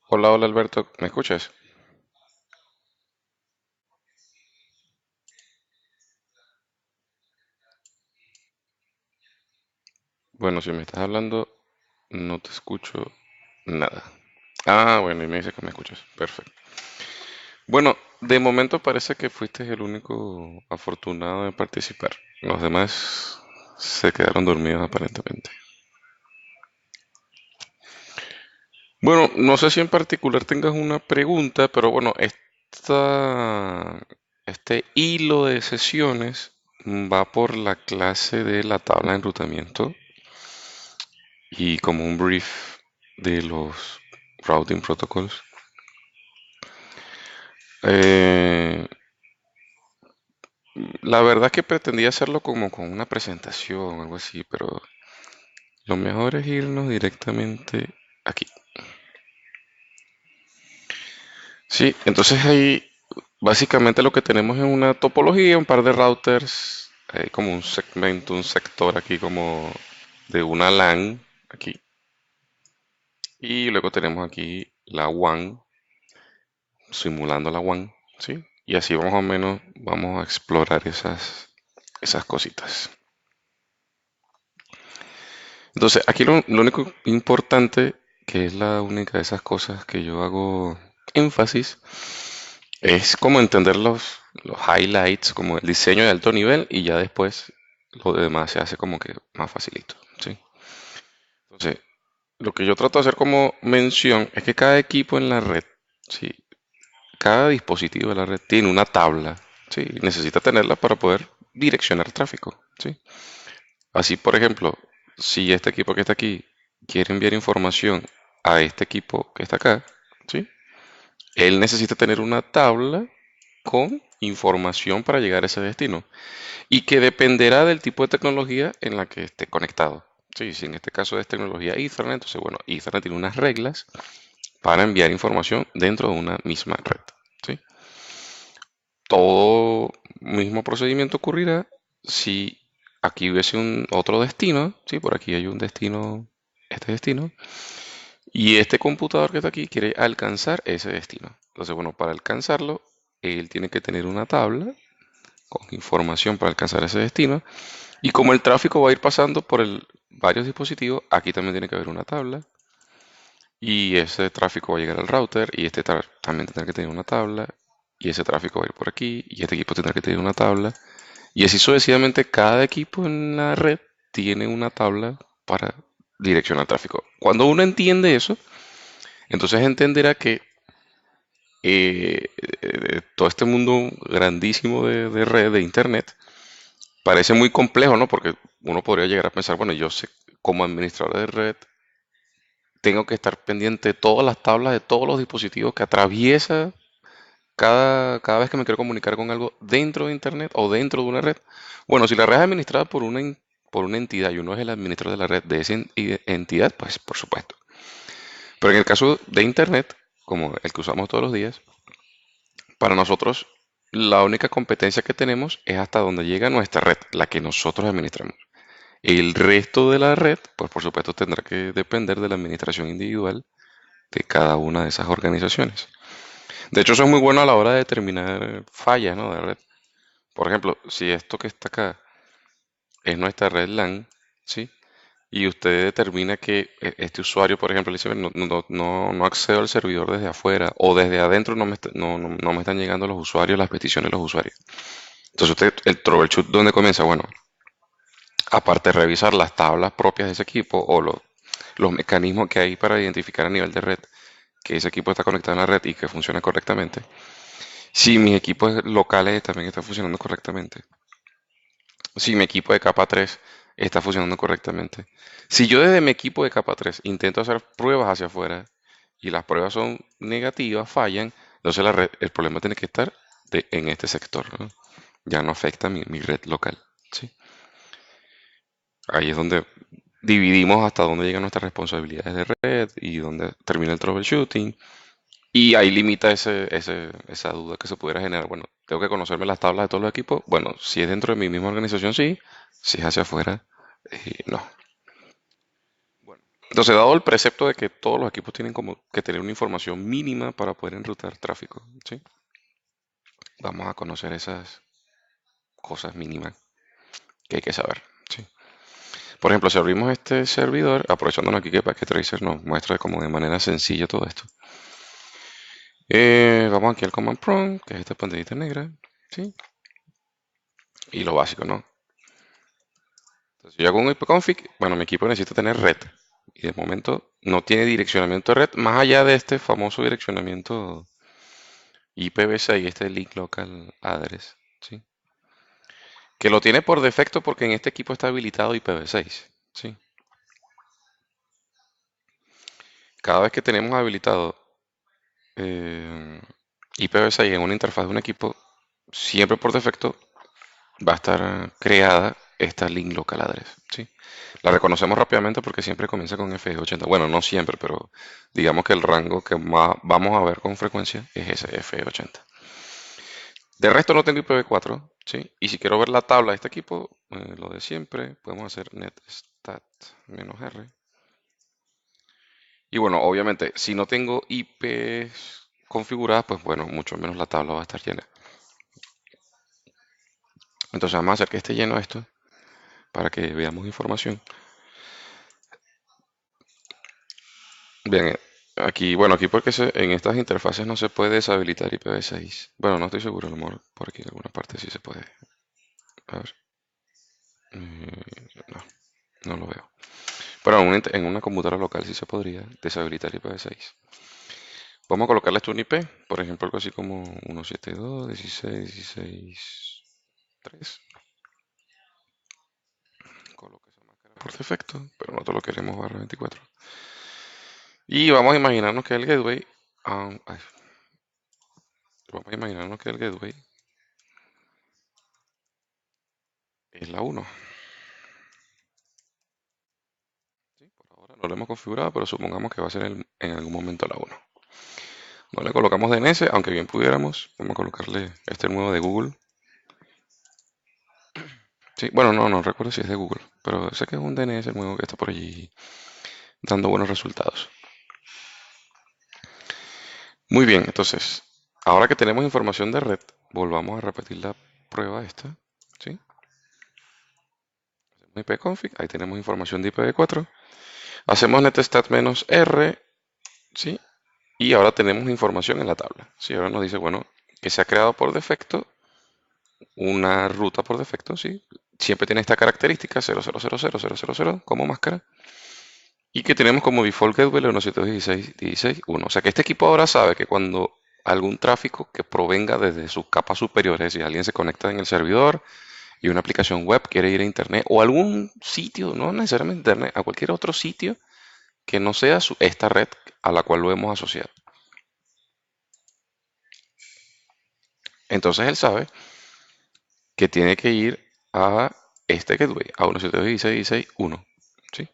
Hola, hola Alberto, ¿me escuchas? Bueno, si me estás hablando, no te escucho nada. Ah, bueno, y me dice que me escuchas. Perfecto. Bueno, de momento parece que fuiste el único afortunado en participar. Los demás se quedaron dormidos aparentemente. Bueno, no sé si en particular tengas una pregunta, pero bueno, este hilo de sesiones va por la clase de la tabla de enrutamiento y como un brief de los routing protocols. Eh, la verdad es que pretendía hacerlo como con una presentación o algo así, pero lo mejor es irnos directamente aquí. Sí, entonces ahí básicamente lo que tenemos es una topología, un par de routers, hay como un segmento, un sector aquí como de una LAN aquí. Y luego tenemos aquí la WAN, simulando la WAN, ¿sí? Y así más o menos vamos a explorar esas cositas. Entonces, aquí lo único importante, que es la única de esas cosas que yo hago énfasis, es como entender los highlights, como el diseño de alto nivel y ya después lo demás se hace como que más facilito, ¿sí? Entonces, lo que yo trato de hacer como mención es que cada equipo en la red, ¿sí? Cada dispositivo de la red tiene una tabla, ¿sí? Necesita tenerla para poder direccionar tráfico, ¿sí? Así, por ejemplo, si este equipo que está aquí quiere enviar información a este equipo que está acá, ¿sí? Él necesita tener una tabla con información para llegar a ese destino y que dependerá del tipo de tecnología en la que esté conectado. Sí, si en este caso es tecnología Ethernet, entonces bueno, Ethernet tiene unas reglas para enviar información dentro de una misma red. ¿Sí? Todo mismo procedimiento ocurrirá si aquí hubiese un otro destino, ¿sí? Por aquí hay un destino, este destino, y este computador que está aquí quiere alcanzar ese destino. Entonces, bueno, para alcanzarlo, él tiene que tener una tabla con información para alcanzar ese destino. Y como el tráfico va a ir pasando por varios dispositivos, aquí también tiene que haber una tabla. Y ese tráfico va a llegar al router y este también tendrá que tener una tabla. Y ese tráfico va a ir por aquí y este equipo tendrá que tener una tabla. Y así sucesivamente, cada equipo en la red tiene una tabla para direccionar tráfico. Cuando uno entiende eso, entonces entenderá que todo este mundo grandísimo de red, de Internet, parece muy complejo, ¿no? Porque uno podría llegar a pensar, bueno, yo sé, como administrador de red, tengo que estar pendiente de todas las tablas de todos los dispositivos que atraviesa cada vez que me quiero comunicar con algo dentro de Internet o dentro de una red. Bueno, si la red es administrada por una entidad y uno es el administrador de la red de esa entidad, pues por supuesto. Pero en el caso de Internet, como el que usamos todos los días, para nosotros la única competencia que tenemos es hasta donde llega nuestra red, la que nosotros administramos. El resto de la red, pues por supuesto tendrá que depender de la administración individual de cada una de esas organizaciones. De hecho, eso es muy bueno a la hora de determinar fallas, ¿no? De red. Por ejemplo, si esto que está acá es nuestra red LAN, ¿sí? Y usted determina que este usuario, por ejemplo, le dice, no accedo al servidor desde afuera o desde adentro no me están llegando los usuarios, las peticiones de los usuarios. Entonces usted, el troubleshoot, ¿dónde comienza? Bueno, aparte de revisar las tablas propias de ese equipo o los mecanismos que hay para identificar a nivel de red que ese equipo está conectado a la red y que funciona correctamente. Si mis equipos locales también están funcionando correctamente. Si mi equipo de capa 3 está funcionando correctamente. Si yo desde mi equipo de capa 3 intento hacer pruebas hacia afuera y las pruebas son negativas, fallan, entonces el problema tiene que estar en este sector, ¿no? Ya no afecta mi red local. ¿Sí? Ahí es donde dividimos hasta dónde llegan nuestras responsabilidades de red y dónde termina el troubleshooting. Y ahí limita esa duda que se pudiera generar. Bueno, tengo que conocerme las tablas de todos los equipos. Bueno, si es dentro de mi misma organización, sí. Si es hacia afuera, no. Entonces, dado el precepto de que todos los equipos tienen como que tener una información mínima para poder enrutar tráfico, ¿sí? Vamos a conocer esas cosas mínimas que hay que saber, ¿sí? Por ejemplo, si abrimos este servidor, aprovechándonos aquí que Packet Tracer nos muestra como de manera sencilla todo esto. Vamos aquí al Command Prompt, que es esta pantallita negra, ¿sí? Y lo básico, ¿no? Entonces, si yo hago un ipconfig, bueno, mi equipo necesita tener red. Y de momento no tiene direccionamiento de red, más allá de este famoso direccionamiento IPv6, este Link Local Address, ¿sí? Que lo tiene por defecto porque en este equipo está habilitado IPv6, ¿sí? Cada vez que tenemos habilitado IPv6 en una interfaz de un equipo, siempre por defecto va a estar creada esta link local address, ¿sí? La reconocemos rápidamente porque siempre comienza con FE80. Bueno, no siempre, pero digamos que el rango que más vamos a ver con frecuencia es ese FE80. De resto no tengo IPv4, ¿sí? Y si quiero ver la tabla de este equipo, lo de siempre, podemos hacer netstat-r. Y bueno, obviamente, si no tengo IPs configuradas, pues bueno, mucho menos la tabla va a estar llena. Entonces vamos a hacer que esté lleno esto para que veamos información. Bien, aquí, bueno, aquí porque en estas interfaces no se puede deshabilitar IPv6. Bueno, no estoy seguro, a lo mejor por aquí en alguna parte sí se puede. A ver. No, no lo veo. Pero en una computadora local sí se podría deshabilitar IPv6. Vamos a colocarle esto un IP, por ejemplo, algo así como 172.16.16.3. Coloca esa máscara por defecto, pero nosotros lo queremos barra 24. Y vamos a imaginarnos que el gateway, vamos a imaginarnos que el gateway es la 1. ¿Sí? Por ahora no lo hemos configurado, pero supongamos que va a ser en algún momento la 1. No le colocamos DNS, aunque bien pudiéramos. Vamos a colocarle este nuevo de Google. Sí, bueno, no recuerdo si es de Google, pero sé que es un DNS nuevo que está por allí dando buenos resultados. Muy bien, entonces, ahora que tenemos información de red, volvamos a repetir la prueba esta, ¿sí? Hacemos ipconfig, ahí tenemos información de IPv4. Hacemos netstat-r, ¿sí? Y ahora tenemos información en la tabla, ¿sí? Ahora nos dice, bueno, que se ha creado por defecto una ruta por defecto, ¿sí? Siempre tiene esta característica 0000000 como máscara. Y que tenemos como default gateway 172.16.16.1. O sea que este equipo ahora sabe que cuando algún tráfico que provenga desde sus capas superiores, si alguien se conecta en el servidor y una aplicación web quiere ir a internet o algún sitio, no necesariamente internet, a cualquier otro sitio que no sea esta red a la cual lo hemos asociado. Entonces él sabe que tiene que ir a este gateway, a 172.16.16.1. ¿Sí?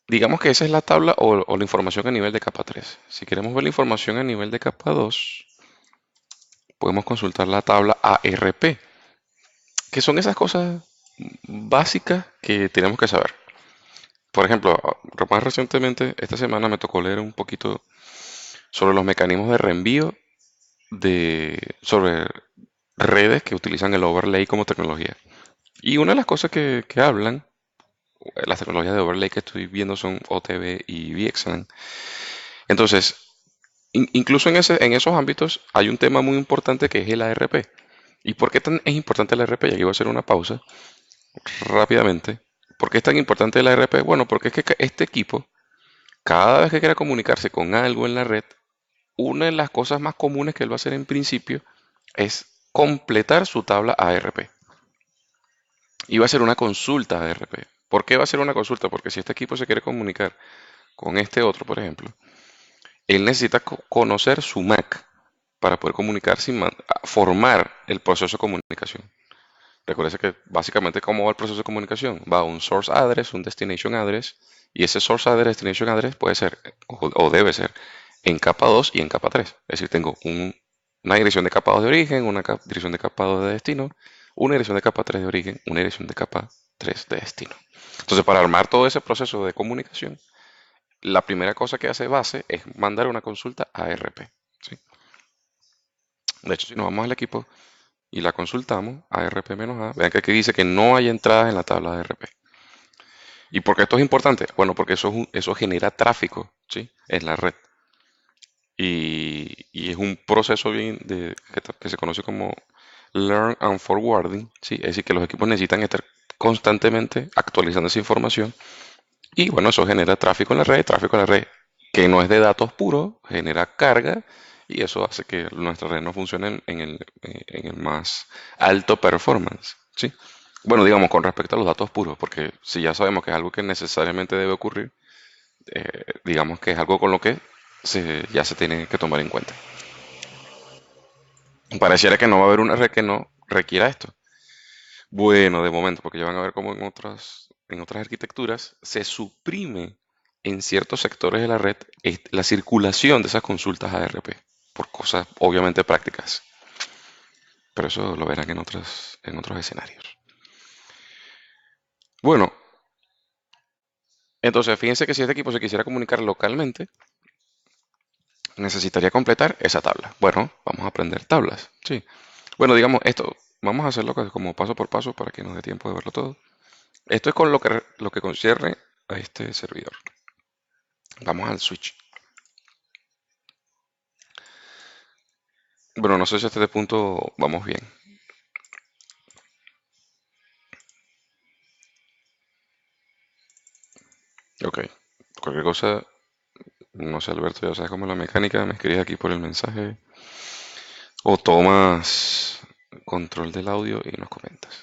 Digamos que esa es la tabla o la información a nivel de capa 3. Si queremos ver la información a nivel de capa 2, podemos consultar la tabla ARP, que son esas cosas básicas que tenemos que saber. Por ejemplo, más recientemente, esta semana me tocó leer un poquito sobre los mecanismos de reenvío sobre redes que utilizan el overlay como tecnología. Y una de las cosas que hablan, las tecnologías de overlay que estoy viendo son OTB y VXLAN. Entonces, incluso en esos ámbitos hay un tema muy importante que es el ARP. ¿Y por qué es importante el ARP? Y aquí voy a hacer una pausa rápidamente. ¿Por qué es tan importante el ARP? Bueno, porque es que este equipo, cada vez que quiera comunicarse con algo en la red, una de las cosas más comunes que él va a hacer en principio es completar su tabla ARP. Y va a hacer una consulta ARP. ¿Por qué va a hacer una consulta? Porque si este equipo se quiere comunicar con este otro, por ejemplo, él necesita conocer su MAC para poder comunicarse y formar el proceso de comunicación. Recuerda que básicamente cómo va el proceso de comunicación. Va un source address, un destination address, y ese source address, destination address puede ser o debe ser en capa 2 y en capa 3. Es decir, tengo una dirección de capa 2 de origen, una dirección de capa 2 de destino, una dirección de capa 3 de origen, una dirección de capa 3 de destino. Entonces, para armar todo ese proceso de comunicación, la primera cosa que hace base es mandar una consulta a ARP. ¿Sí? De hecho, si nos vamos al equipo y la consultamos, ARP-A, vean que aquí dice que no hay entradas en la tabla de ARP. ¿Y por qué esto es importante? Bueno, porque eso genera tráfico, ¿sí? En la red. Y es un proceso que se conoce como Learn and Forwarding, ¿sí? Es decir, que los equipos necesitan estar constantemente actualizando esa información. Y bueno, eso genera tráfico en la red que no es de datos puros, genera carga y eso hace que nuestra red no funcione en el más alto performance, ¿sí? Bueno, digamos, con respecto a los datos puros, porque si ya sabemos que es algo que necesariamente debe ocurrir, digamos que es algo con lo que ya se tiene que tomar en cuenta. Pareciera que no va a haber una red que no requiera esto. Bueno, de momento, porque ya van a ver cómo en otras arquitecturas se suprime en ciertos sectores de la red la circulación de esas consultas ARP, por cosas obviamente prácticas. Pero eso lo verán en otros escenarios. Bueno, entonces fíjense que si este equipo se quisiera comunicar localmente, necesitaría completar esa tabla. Bueno, vamos a aprender tablas. Sí. Bueno, digamos esto, vamos a hacerlo como paso por paso para que nos dé tiempo de verlo todo. Esto es con lo que concierne a este servidor. Vamos al switch. Bueno, no sé si hasta este punto vamos bien. Ok. Cualquier cosa, no sé, Alberto, ya sabes cómo es la mecánica, me escribes aquí por el mensaje o tomas control del audio y nos comentas.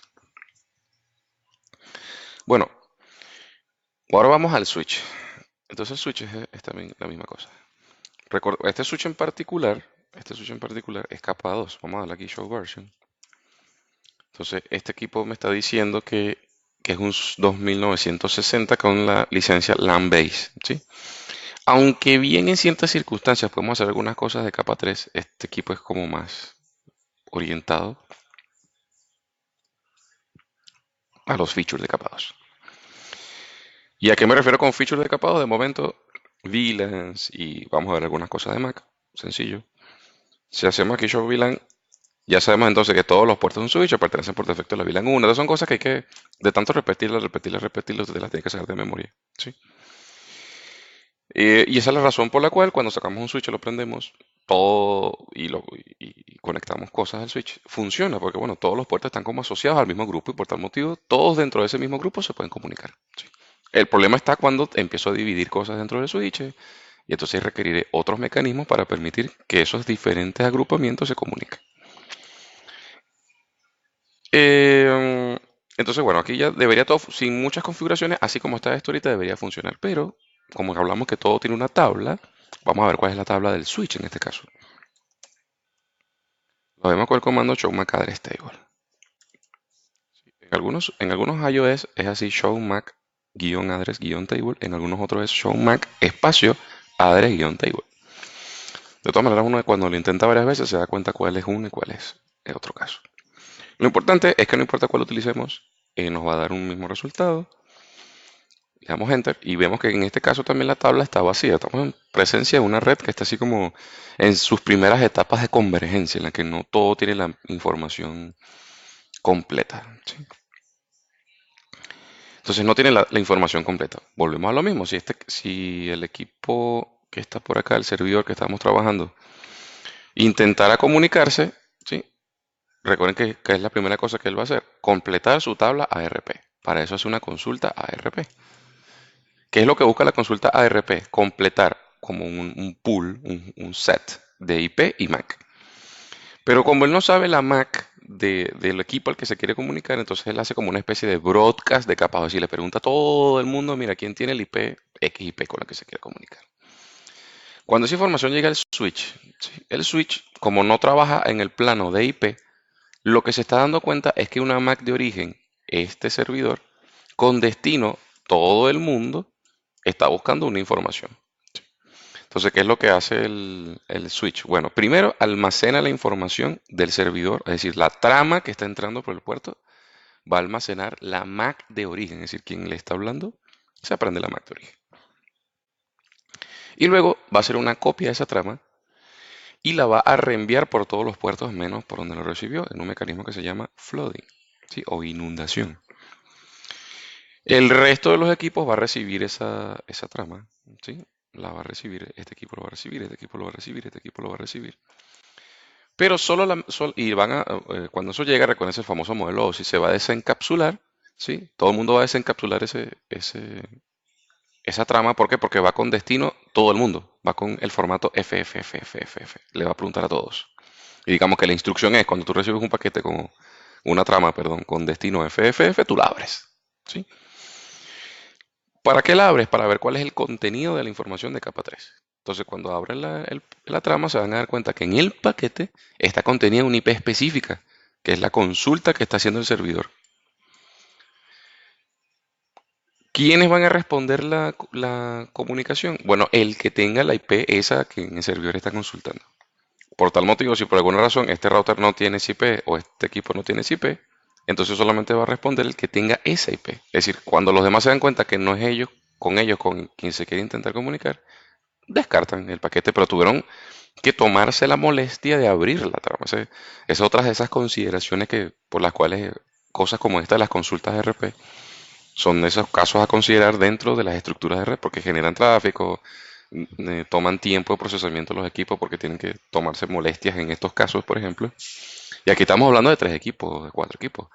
Bueno, ahora vamos al switch. Entonces el switch es también la misma cosa. Este switch en particular es capa 2. Vamos a darle aquí show version. Entonces este equipo me está diciendo que es un 2960 con la licencia LAN base, ¿sí? Aunque bien en ciertas circunstancias podemos hacer algunas cosas de capa 3, este equipo es como más orientado a los features de capa 2. ¿Y a qué me refiero con features de capa 2? De momento, VLANs y vamos a ver algunas cosas de Mac. Sencillo. Si hacemos aquí show VLAN, ya sabemos entonces que todos los puertos de un switch pertenecen por defecto a la VLAN 1. Entonces son cosas que hay que, de tanto repetirlas, usted las tiene que sacar de memoria. ¿Sí? Y esa es la razón por la cual cuando sacamos un switch, lo prendemos todo y conectamos cosas al switch, funciona, porque bueno, todos los puertos están como asociados al mismo grupo y por tal motivo todos dentro de ese mismo grupo se pueden comunicar. ¿Sí? El problema está cuando empiezo a dividir cosas dentro del switch y entonces requeriré otros mecanismos para permitir que esos diferentes agrupamientos se comuniquen. Eh, entonces, bueno, aquí ya debería todo, sin muchas configuraciones, así como está esto ahorita, debería funcionar. Pero, como hablamos que todo tiene una tabla, vamos a ver cuál es la tabla del switch en este caso. Lo vemos con el comando show MAC address table. En algunos iOS es así show MAC-address-table, en algunos otros es show MAC espacio address-table. De todas maneras, uno cuando lo intenta varias veces se da cuenta cuál es uno y cuál es el otro caso. Lo importante es que no importa cuál utilicemos, nos va a dar un mismo resultado. Le damos enter y vemos que en este caso también la tabla está vacía. Estamos en presencia de una red que está así como en sus primeras etapas de convergencia, en la que no todo tiene la información completa. ¿Sí? Entonces no tiene la información completa. Volvemos a lo mismo. Si el equipo que está por acá, el servidor que estamos trabajando, intentara comunicarse, ¿sí? Recuerden que es la primera cosa que él va a hacer, completar su tabla ARP. Para eso hace una consulta ARP. ¿Qué es lo que busca la consulta ARP? Completar como un pool, un set de IP y MAC. Pero como él no sabe la MAC del equipo al que se quiere comunicar, entonces él hace como una especie de broadcast de capas. Es decir, le pregunta a todo el mundo, mira, ¿quién tiene el IP XIP con la que se quiere comunicar? Cuando esa información llega al switch, ¿sí? El switch, como no trabaja en el plano de IP, lo que se está dando cuenta es que una MAC de origen, este servidor, con destino todo el mundo, está buscando una información. Entonces, ¿qué es lo que hace el switch? Bueno, primero almacena la información del servidor, es decir, la trama que está entrando por el puerto, va a almacenar la MAC de origen, es decir, quien le está hablando se aprende la MAC de origen. Y luego va a hacer una copia de esa trama y la va a reenviar por todos los puertos menos por donde lo recibió, en un mecanismo que se llama flooding, ¿sí? O inundación. El resto de los equipos va a recibir esa trama, ¿sí? La va a recibir, este equipo lo va a recibir, este equipo lo va a recibir, este equipo lo va a recibir. Pero y van a, cuando eso llega, recuerden ese famoso modelo OSI, se va a desencapsular, ¿sí? Todo el mundo va a desencapsular esa trama. ¿Por qué? Porque va con destino todo el mundo, va con el formato FFFFFF, le va a preguntar a todos. Y digamos que la instrucción es, cuando tú recibes un paquete con una trama, perdón, con destino FFF, tú la abres, ¿sí? ¿Para qué la abres? Para ver cuál es el contenido de la información de capa 3. Entonces, cuando abren la trama, se van a dar cuenta que en el paquete está contenida una IP específica, que es la consulta que está haciendo el servidor. ¿Quiénes van a responder la comunicación? Bueno, el que tenga la IP esa que en el servidor está consultando. Por tal motivo, si por alguna razón este router no tiene esa IP o este equipo no tiene esa IP, entonces solamente va a responder el que tenga esa IP. Es decir, cuando los demás se dan cuenta que no es ellos con quien se quiere intentar comunicar, descartan el paquete, pero tuvieron que tomarse la molestia de abrir la trama. Es otra de esas consideraciones por las cuales cosas como esta de las consultas de RP son de esos casos a considerar dentro de las estructuras de red, porque generan tráfico, toman tiempo de procesamiento los equipos porque tienen que tomarse molestias en estos casos, por ejemplo. Y aquí estamos hablando de 3 equipos, de 4 equipos.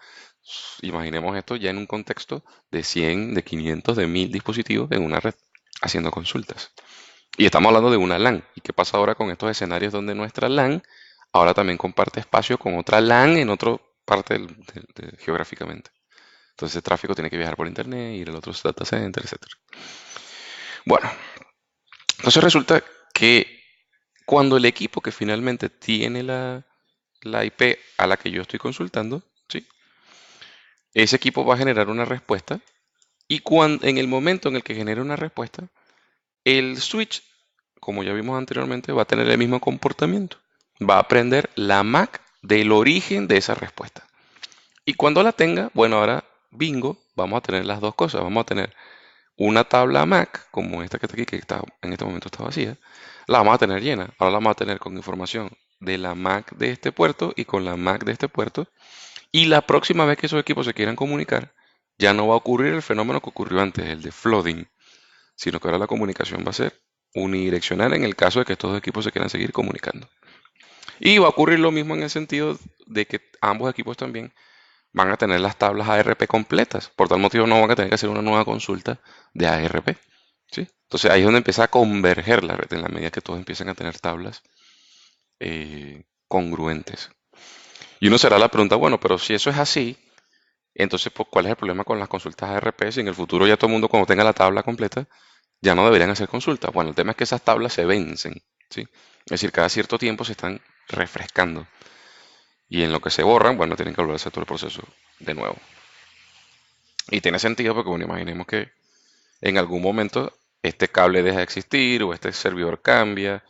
Imaginemos esto ya en un contexto de 100, de 500, de 1000 dispositivos en una red haciendo consultas. Y estamos hablando de una LAN. ¿Y qué pasa ahora con estos escenarios donde nuestra LAN ahora también comparte espacio con otra LAN en otra parte geográficamente? Entonces el tráfico tiene que viajar por internet, ir al otro data center, etcétera. Bueno, entonces resulta que cuando el equipo que finalmente tiene la IP a la que yo estoy consultando, ¿sí? Ese equipo va a generar una respuesta y en el momento en el que genere una respuesta, el switch, como ya vimos anteriormente, va a tener el mismo comportamiento. Va a aprender la MAC del origen de esa respuesta. Y cuando la tenga, bueno, ahora bingo, vamos a tener las dos cosas. Vamos a tener una tabla MAC, como esta que está aquí, que en este momento está vacía, la vamos a tener llena. Ahora la vamos a tener con información de la MAC de este puerto y con la MAC de este puerto. Y la próxima vez que esos equipos se quieran comunicar, ya no va a ocurrir el fenómeno que ocurrió antes, el de flooding, sino que ahora la comunicación va a ser unidireccional en el caso de que estos dos equipos se quieran seguir comunicando. Y va a ocurrir lo mismo en el sentido de que ambos equipos también van a tener las tablas ARP completas. Por tal motivo no van a tener que hacer una nueva consulta de ARP. ¿Sí? Entonces ahí es donde empieza a converger la red, en la medida que todos empiezan a tener tablas congruentes. Y uno será la pregunta, bueno, pero si eso es así, entonces pues, ¿cuál es el problema con las consultas ARP? Si en el futuro ya todo el mundo cuando tenga la tabla completa, ya no deberían hacer consultas. Bueno, el tema es que esas tablas se vencen. ¿Sí? Es decir, cada cierto tiempo se están refrescando. Y en lo que se borran, bueno, tienen que volver a hacer todo el proceso de nuevo. Y tiene sentido porque, bueno, imaginemos que en algún momento este cable deja de existir o este servidor cambia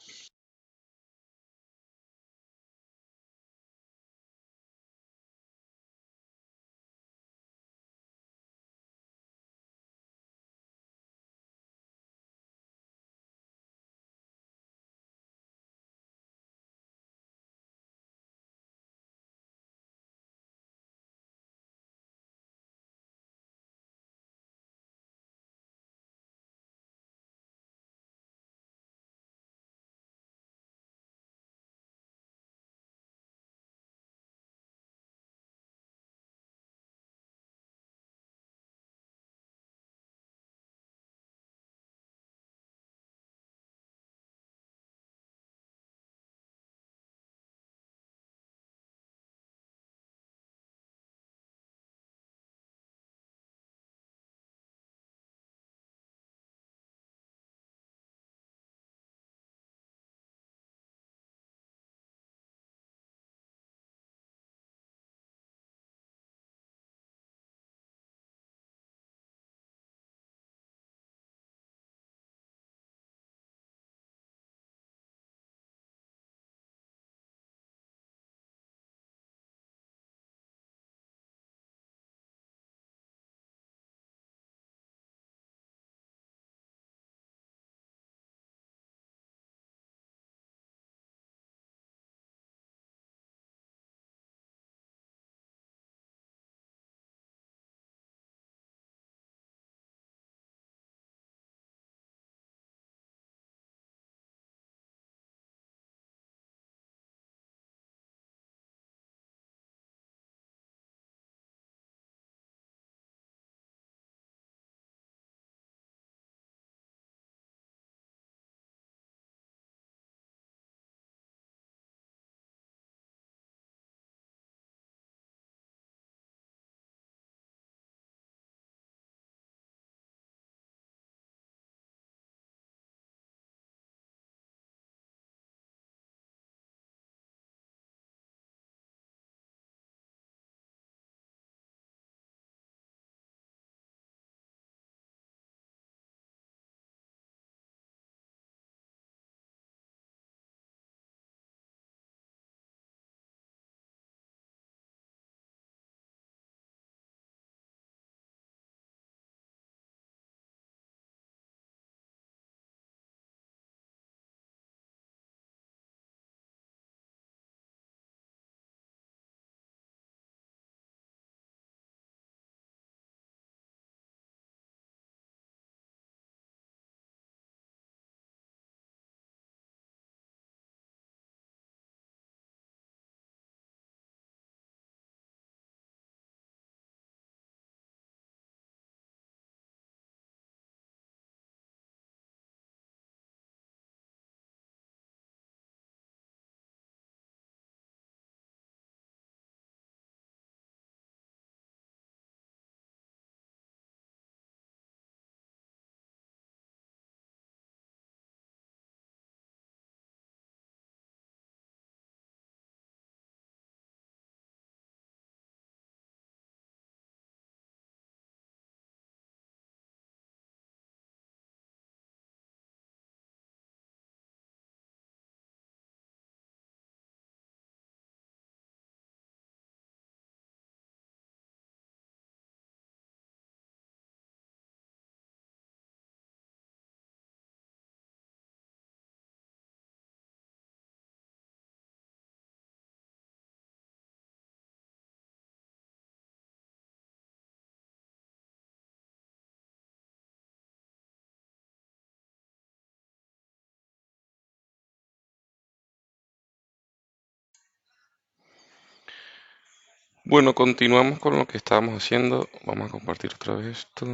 Bueno, continuamos con lo que estábamos haciendo. Vamos a compartir otra vez esto.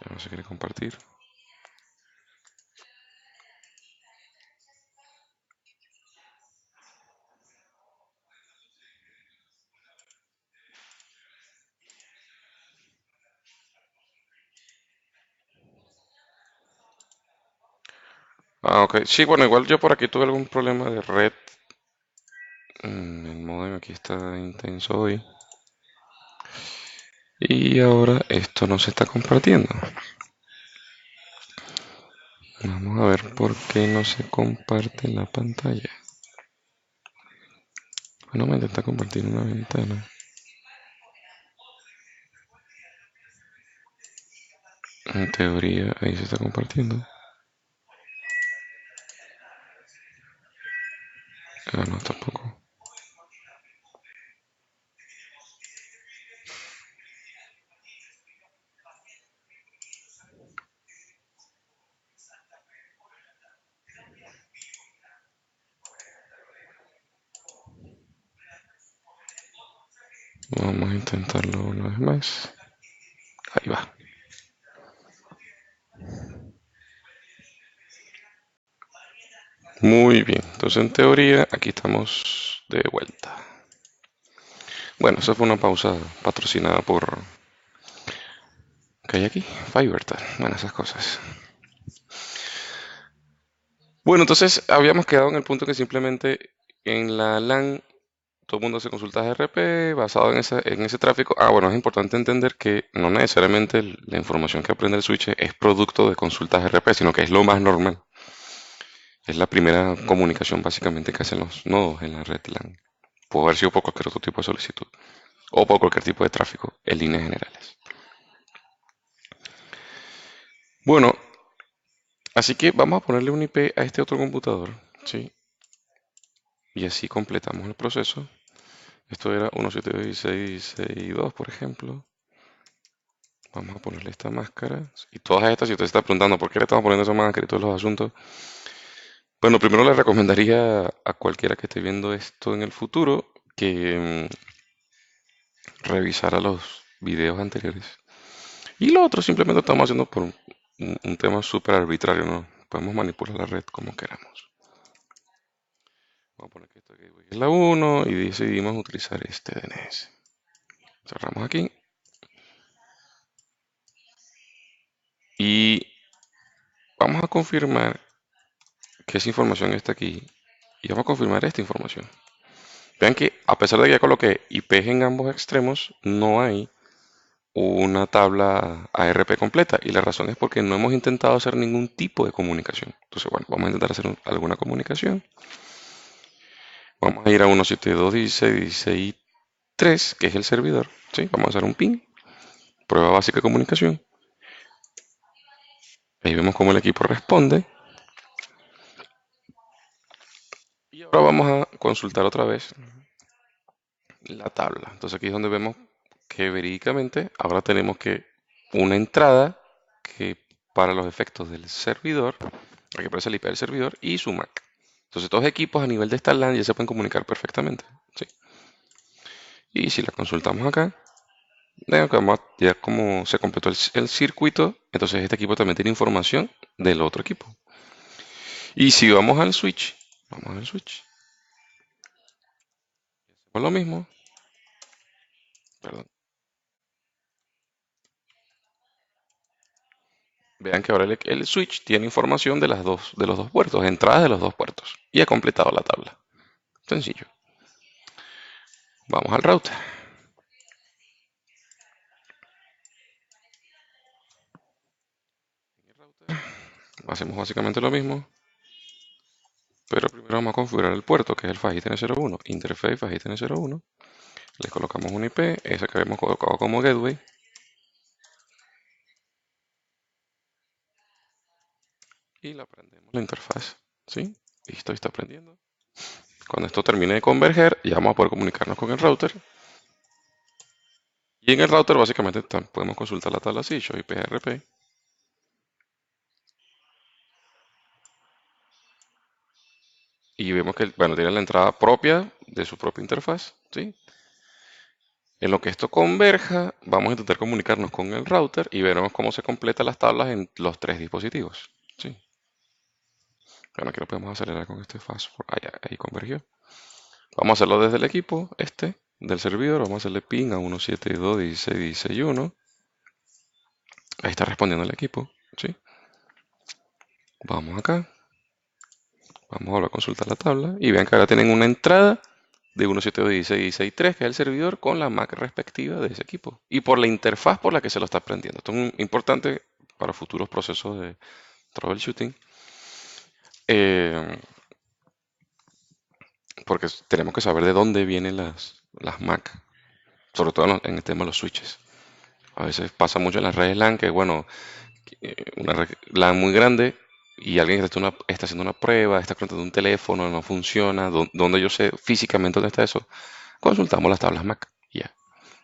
Ya no se quiere compartir. Ah, ok. Sí, bueno, igual yo por aquí tuve algún problema de red. El modem aquí está intenso hoy. Y ahora esto no se está compartiendo. Vamos a ver por qué no se comparte la pantalla. Bueno, me intenta compartir una ventana. En teoría ahí se está compartiendo. Ah, no, tampoco. Vamos a intentarlo una vez más. Ahí va. Muy bien. Entonces, en teoría, aquí estamos de vuelta. Bueno, esa fue una pausa patrocinada por... ¿Qué hay aquí? Fivertel. Bueno, esas cosas. Bueno, entonces habíamos quedado en el punto que simplemente en la LAN todo el mundo hace consultas RP basado en ese tráfico. Ah, bueno, es importante entender que no necesariamente la información que aprende el switch es producto de consultas RP, sino que es lo más normal. Es la primera comunicación básicamente que hacen los nodos en la red LAN. Puede haber sido por cualquier otro tipo de solicitud o por cualquier tipo de tráfico en líneas generales. Bueno, así que vamos a ponerle un IP a este otro computador, ¿sí? Y así completamos el proceso. Esto era 172.16.2, por ejemplo. Vamos a ponerle esta máscara. Y todas estas, si usted se está preguntando por qué le estamos poniendo esa máscara y todos los asuntos. Bueno, primero le recomendaría a cualquiera que esté viendo esto en el futuro que revisara los videos anteriores. Y lo otro simplemente lo estamos haciendo por un tema súper arbitrario, ¿no? Podemos manipular la red como queramos. Vamos a poner que esto es la 1 y decidimos utilizar este DNS. Cerramos aquí. Y vamos a confirmar que esa información está aquí. Y vamos a confirmar esta información. Vean que a pesar de que ya coloqué IPs en ambos extremos, no hay una tabla ARP completa. Y la razón es porque no hemos intentado hacer ningún tipo de comunicación. Entonces, bueno, vamos a intentar hacer alguna comunicación. Vamos a ir a 172.16.16.3, que es el servidor. ¿Sí? Vamos a hacer un ping. Prueba básica de comunicación. Ahí vemos cómo el equipo responde. Y ahora vamos a consultar otra vez la tabla. Entonces aquí es donde vemos que verídicamente ahora tenemos que una entrada que para los efectos del servidor, aquí aparece el IP del servidor y su MAC. Entonces todos los equipos a nivel de esta LAN ya se pueden comunicar perfectamente. ¿Sí? Y si la consultamos acá, vemos que ya como se completó el circuito, entonces este equipo también tiene información del otro equipo. Y si vamos al switch, vamos al switch, hacemos lo mismo, perdón. Vean que ahora el switch tiene información de los dos puertos, entradas de los dos puertos. Y ha completado la tabla. Sencillo. Vamos al router. Hacemos básicamente lo mismo. Pero primero vamos a configurar el puerto, que es el FAJITN01. Interface FAJITN01. Le colocamos un IP, ese que habíamos colocado como gateway. Y la prendemos la interfaz. ¿Sí? Listo, está prendiendo. Cuando esto termine de converger, ya vamos a poder comunicarnos con el router. Y en el router básicamente podemos consultar la tabla SISH o IPRP. y vemos que, bueno, tiene la entrada propia de su propia interfaz, ¿sí? En lo que esto converja, vamos a intentar comunicarnos con el router y veremos cómo se completan las tablas en los tres dispositivos, ¿sí? Bueno, aquí lo podemos acelerar con este fast forward. Ah, ya, ahí convergió. Vamos a hacerlo desde el equipo, del servidor. Vamos a hacerle ping a 172.16.16.1. Ahí está respondiendo el equipo, ¿sí? Vamos acá. Vamos a volver a consultar la tabla. Y vean que ahora tienen una entrada de 172.16.16.3, que es el servidor, con la MAC respectiva de ese equipo. Y por la interfaz por la que se lo está prendiendo. Esto es importante para futuros procesos de troubleshooting. Eh, porque tenemos que saber de dónde vienen las MAC. Sobre todo en el tema de los switches. A veces pasa mucho en las redes LAN que, bueno, una red LAN muy grande y alguien está haciendo una prueba, está conectando un teléfono, no funciona, donde yo sé físicamente dónde está eso, consultamos las tablas MAC y ya.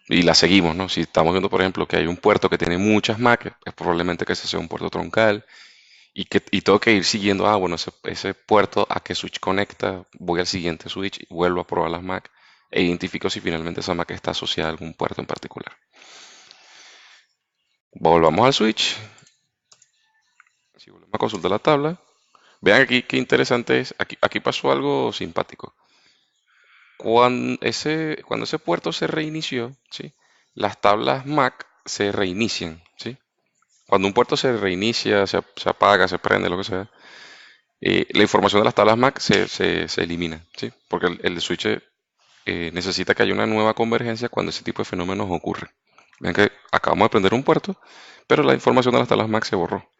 Y las seguimos, ¿no? Si estamos viendo, por ejemplo, que hay un puerto que tiene muchas MAC, es probablemente que ese sea un puerto troncal y tengo que ir siguiendo, bueno, ese puerto a qué switch conecta, voy al siguiente switch y vuelvo a probar las MAC e identifico si finalmente esa MAC está asociada a algún puerto en particular. Volvamos al switch. Si volvemos a consultar la tabla, vean aquí qué interesante es. Aquí pasó algo simpático. Cuando ese puerto se reinició, ¿sí? Las tablas MAC se reinician, ¿sí? Cuando un puerto se reinicia, se apaga, se prende, lo que sea, la información de las tablas MAC se elimina, ¿sí? Porque el switch necesita que haya una nueva convergencia cuando ese tipo de fenómenos ocurren. Vean que acabamos de prender un puerto, pero la información de las tablas MAC se borró.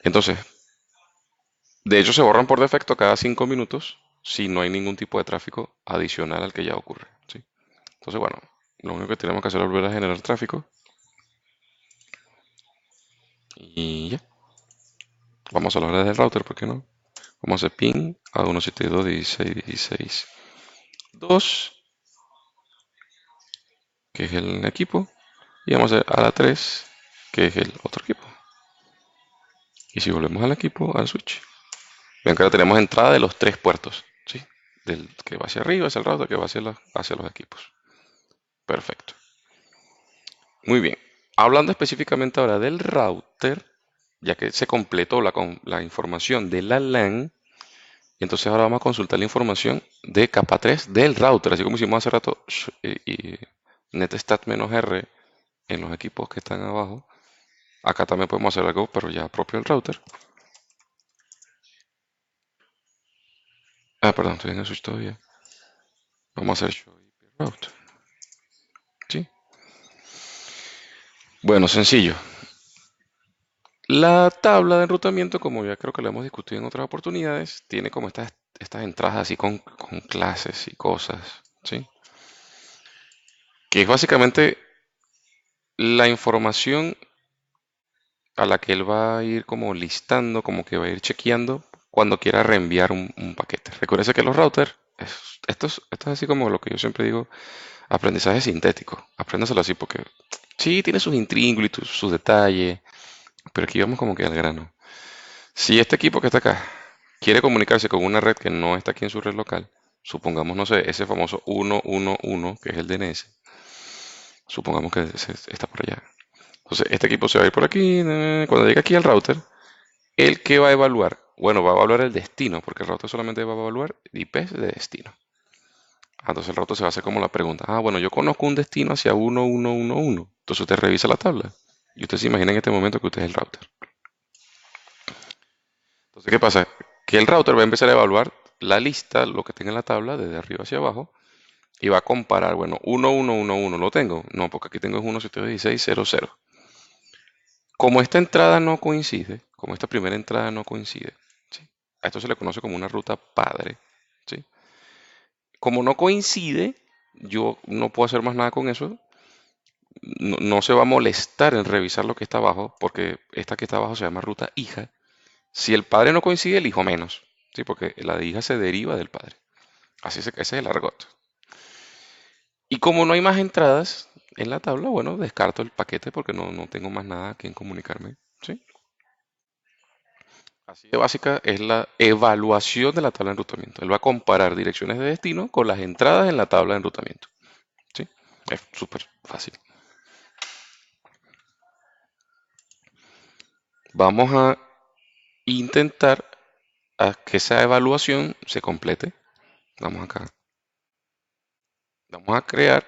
Entonces, de hecho, se borran por defecto cada 5 minutos si no hay ningún tipo de tráfico adicional al que ya ocurre, ¿sí? Entonces, bueno, lo único que tenemos que hacer es volver a generar tráfico y ya. Vamos a la hora del router, ¿por qué no? Vamos a hacer ping a 172.16.16.2, que es el equipo, y vamos a hacer a la 3, que es el otro equipo. Y si volvemos al equipo, al switch, ven que ahora tenemos entrada de los tres puertos, ¿sí? Del que va hacia arriba, hacia el router, que va hacia los equipos. Perfecto. Muy bien. Hablando específicamente ahora del router, ya que se completó la información de la LAN, entonces ahora vamos a consultar la información de capa 3 del router, así como hicimos hace rato y netstat-r en los equipos que están abajo. Acá también podemos hacer algo, pero ya propio del router. Perdón, estoy en el switch todavía. Vamos a hacer show IP route. ¿Sí? Bueno, sencillo. La tabla de enrutamiento, como ya creo que lo hemos discutido en otras oportunidades, tiene como estas entradas así con clases y cosas, ¿sí? Que es básicamente la información a la que él va a ir como listando, como que va a ir chequeando cuando quiera reenviar un paquete. Recuérdense que los routers, esto es así como lo que yo siempre digo, aprendizaje sintético. Apréndaselo así porque sí, tiene sus intríngulis, sus detalles, pero aquí vamos como que al grano. Si este equipo que está acá quiere comunicarse con una red que no está aquí en su red local, supongamos, no sé, ese famoso 111, que es el DNS, supongamos que está por allá. Entonces, este equipo se va a ir por aquí. Cuando llegue aquí al router, ¿el qué va a evaluar? Bueno, va a evaluar el destino, porque el router solamente va a evaluar IPs de destino. Entonces el router se va a hacer como la pregunta. Bueno, yo conozco un destino hacia 1111. Entonces usted revisa la tabla. Y usted se imagina en este momento que usted es el router. Entonces, ¿qué pasa? Que el router va a empezar a evaluar la lista, lo que tenga en la tabla, desde arriba hacia abajo, y va a comparar, bueno, 1111 lo tengo. No, porque aquí tengo es 172.16.00. Como esta entrada no coincide, como esta primera entrada no coincide, ¿sí? A esto se le conoce como una ruta padre, ¿sí? Como no coincide, yo no puedo hacer más nada con eso. No se va a molestar en revisar lo que está abajo, porque esta que está abajo se llama ruta hija. Si el padre no coincide, el hijo menos, ¿sí? Porque la de hija se deriva del padre. Ese es el argot. Y como no hay más entradas en la tabla, bueno, descarto el paquete porque no tengo más nada a quien comunicarme, ¿sí? Así de básica es la evaluación de la tabla de enrutamiento. Él va a comparar direcciones de destino con las entradas en la tabla de enrutamiento. ¿Sí? Es súper fácil. Vamos a intentar a que esa evaluación se complete. Vamos acá. Vamos a crear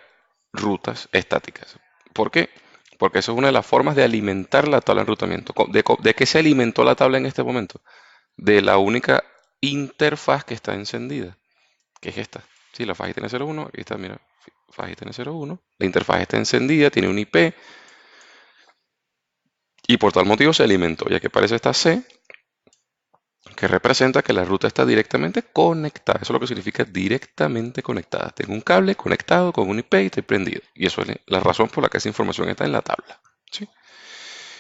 rutas estáticas. ¿Por qué? Porque eso es una de las formas de alimentar la tabla de enrutamiento. ¿De qué se alimentó la tabla en este momento? De la única interfaz que está encendida, que es esta. Sí, la faz ITN01, aquí está, mira, faz ITN01. La interfaz está encendida, tiene un IP y por tal motivo se alimentó, ya que aparece esta C, que representa que la ruta está directamente conectada. Eso es lo que significa directamente conectada. Tengo un cable conectado con un IP y estoy prendido. Y eso es la razón por la que esa información está en la tabla. ¿Sí?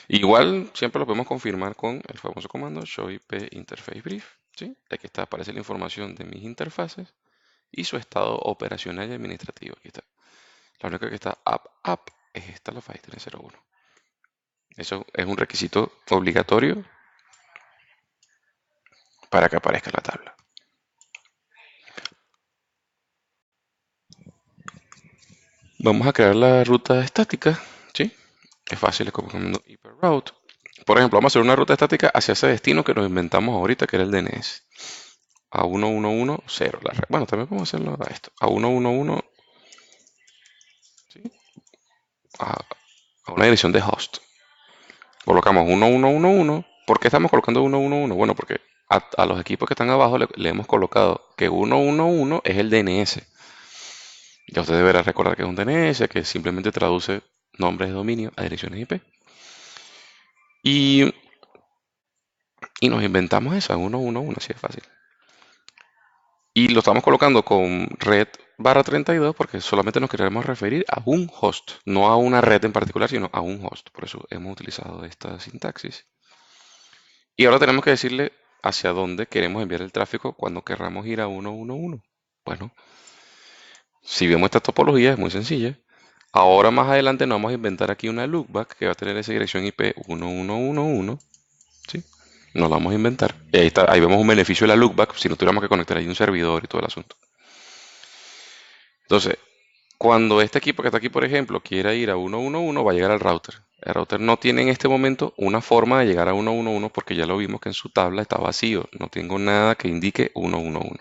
Igual siempre lo podemos confirmar con el famoso comando show IP interface brief. ¿Sí? Aquí está, aparece la información de mis interfaces y su estado operacional y administrativo. Aquí está. La única que está up es esta, la file 01. Eso es un requisito obligatorio para que aparezca la tabla. Vamos a crear la ruta estática, ¿sí? Es fácil, es como comando hyperroute. Por ejemplo, vamos a hacer una ruta estática hacia ese destino que nos inventamos ahorita, que era el DNS. A 1110. Bueno, también podemos hacerlo a esto. A 111, ¿sí? A, a una dirección de host. Colocamos 1111. ¿Por qué estamos colocando 111? Bueno, porque a los equipos que están abajo le hemos colocado que 111 es el DNS. Ya usted deberá recordar que es un DNS, que simplemente traduce nombres de dominio a direcciones IP. Y, y nos inventamos esa, 111, así de fácil. Y lo estamos colocando con red barra 32 porque solamente nos queremos referir a un host, no a una red en particular, sino a un host. Por eso hemos utilizado esta sintaxis. Y ahora tenemos que decirle hacia dónde queremos enviar el tráfico cuando querramos ir a 111. Bueno, si vemos esta topología es muy sencilla. Ahora más adelante nos vamos a inventar aquí una loopback que va a tener esa dirección IP 1111. ¿Sí? Nos la vamos a inventar. Y ahí, está, ahí vemos un beneficio de la loopback si no tuviéramos que conectar ahí un servidor y todo el asunto. Entonces, cuando este equipo que está aquí, por ejemplo, quiera ir a 111, va a llegar al router. El router no tiene en este momento una forma de llegar a 111 porque ya lo vimos que en su tabla está vacío. No tengo nada que indique 111.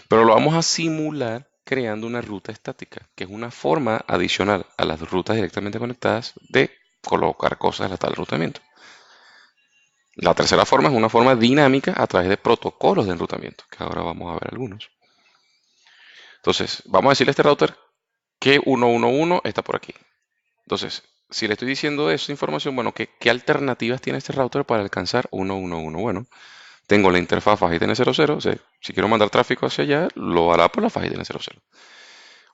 Pero lo vamos a simular creando una ruta estática, que es una forma adicional a las rutas directamente conectadas de colocar cosas en la tabla de enrutamiento. La tercera forma es una forma dinámica a través de protocolos de enrutamiento, que ahora vamos a ver algunos. Entonces, vamos a decirle a este router que 111 está por aquí. Entonces, si le estoy diciendo esa información, bueno, ¿qué alternativas tiene este router para alcanzar 111? Bueno, tengo la interfaz FastITN00, o sea, si quiero mandar tráfico hacia allá, lo hará por la FastITN00.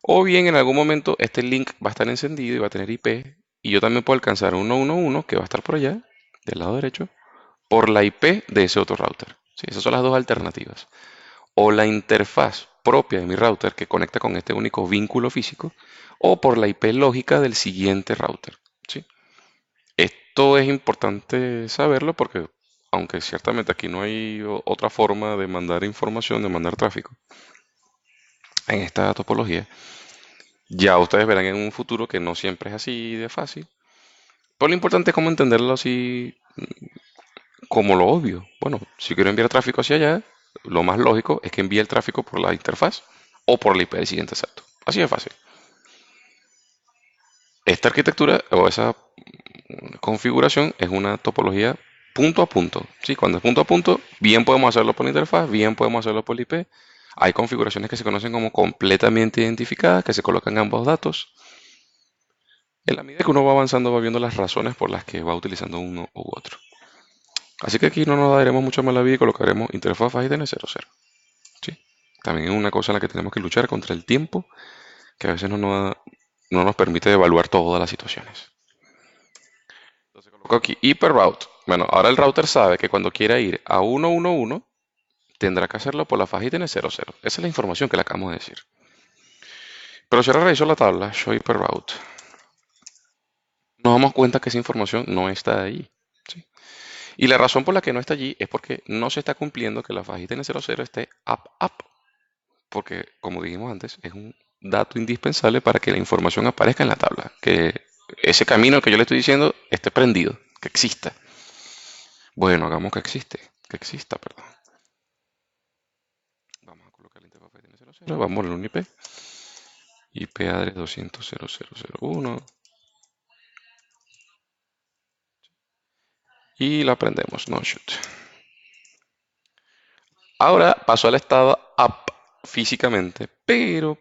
O bien en algún momento este link va a estar encendido y va a tener IP, y yo también puedo alcanzar 111, que va a estar por allá, del lado derecho, por la IP de ese otro router. Sí, esas son las dos alternativas. O la interfaz propia de mi router que conecta con este único vínculo físico, o por la IP lógica del siguiente router. ¿Sí? Esto es importante saberlo porque, aunque ciertamente aquí no hay otra forma de mandar información, de mandar tráfico en esta topología, ya ustedes verán en un futuro que no siempre es así de fácil. Pero lo importante es cómo entenderlo así como lo obvio. Bueno, si quiero enviar tráfico hacia allá, lo más lógico es que envíe el tráfico por la interfaz o por la IP del siguiente salto. Así de fácil. Esta arquitectura o esa configuración es una topología punto a punto. ¿Sí? Cuando es punto a punto, bien podemos hacerlo por la interfaz, bien podemos hacerlo por la IP. Hay configuraciones que se conocen como completamente identificadas, que se colocan ambos datos. En la medida que uno va avanzando, va viendo las razones por las que va utilizando uno u otro. Así que aquí no nos daremos mucha mala vida y colocaremos interfaz ITN00. ¿Sí? También es una cosa en la que tenemos que luchar contra el tiempo, que a veces no nos permite evaluar todas las situaciones. Entonces coloco aquí hyperroute. Bueno, ahora el router sabe que cuando quiera ir a 111 tendrá que hacerlo por la faz ITN00. Esa es la información que le acabamos de decir. Pero si ahora reviso la tabla, show hyperroute, nos damos cuenta que esa información no está ahí. ¿Sí? Y la razón por la que no está allí es porque no se está cumpliendo que la fajita N00 esté up. Porque, como dijimos antes, es un dato indispensable para que la información aparezca en la tabla. Que ese camino que yo le estoy diciendo esté prendido, que exista. Bueno, hagamos que exista, perdón. Vamos a colocar la interfaz N00, vamos a poner un IP address 200.0.0.0.1 y la prendemos, no shoot. Ahora pasó al estado up físicamente, pero,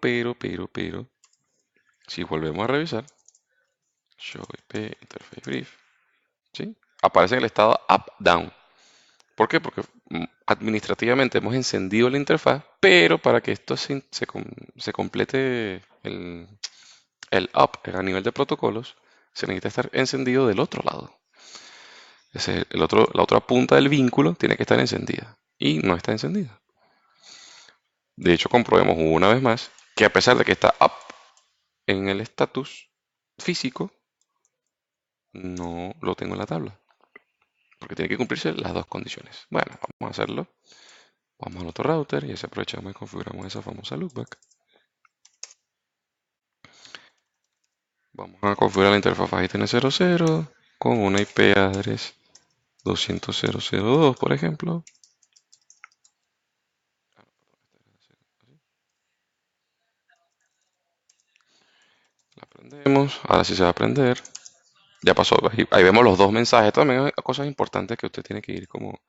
si volvemos a revisar, show IP interface brief, ¿sí? Aparece en el estado up down. ¿Por qué? Porque administrativamente hemos encendido la interfaz, pero para que esto se complete el up a nivel de protocolos, se necesita estar encendido del otro lado. La otra punta del vínculo tiene que estar encendida y no está encendida. De hecho, comprobemos una vez más que a pesar de que está up en el estatus físico, no lo tengo en la tabla, porque tiene que cumplirse las dos condiciones. Bueno, vamos a hacerlo. Vamos al otro router y así aprovechamos y configuramos esa famosa loopback. Vamos a configurar la interfaz N00 con una IP address 200.0.0.2, por ejemplo. La prendemos. Ahora sí se va a prender. Ya pasó. Ahí vemos los dos mensajes. También hay cosas importantes que usted tiene que ir como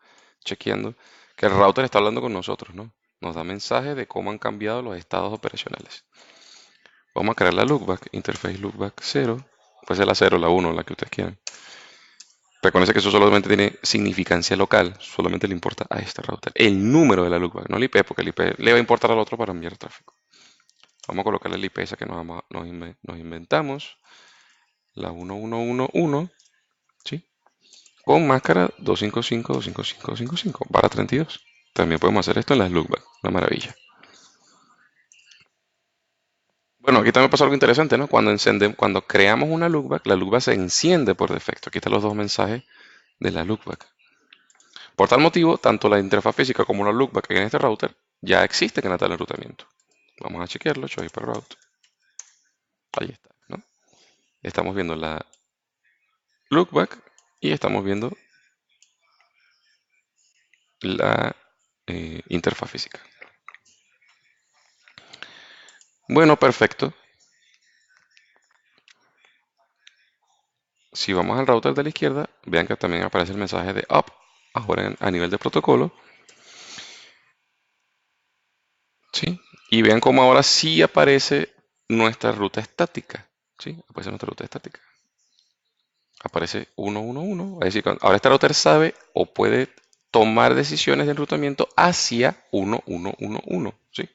chequeando. Que el router está hablando con nosotros, ¿no? Nos da mensajes de cómo han cambiado los estados operacionales. Vamos a crear la loopback, interface loopback 0. Puede ser la 0, la 1, la que ustedes quieran. Recuerden que eso solamente tiene significancia local, solamente le importa a este router. El número de la loopback, no el IP, porque el IP le va a importar al otro para enviar tráfico. Vamos a colocarle el IP esa que nos inventamos, la 1111, ¿sí? Con máscara 255.255.255, barra 32. También podemos hacer esto en las loopback, una maravilla. Bueno, aquí también pasa algo interesante, ¿no? Cuando creamos una loopback, la loopback se enciende por defecto. Aquí están los dos mensajes de la loopback. Por tal motivo, tanto la interfaz física como la loopback en este router ya existen en la tabla de enrutamiento. Vamos a chequearlo, show hyperroute. Ahí está, ¿no? Estamos viendo la loopback y estamos viendo la interfaz física. Bueno, perfecto. Si vamos al router de la izquierda, vean que también aparece el mensaje de up, ahora a nivel de protocolo. ¿Sí? Y vean cómo ahora sí aparece nuestra ruta estática. ¿Sí? Aparece nuestra ruta estática. Aparece 111. Es decir, ahora este router sabe o puede tomar decisiones de enrutamiento hacia 1111. ¿Sí?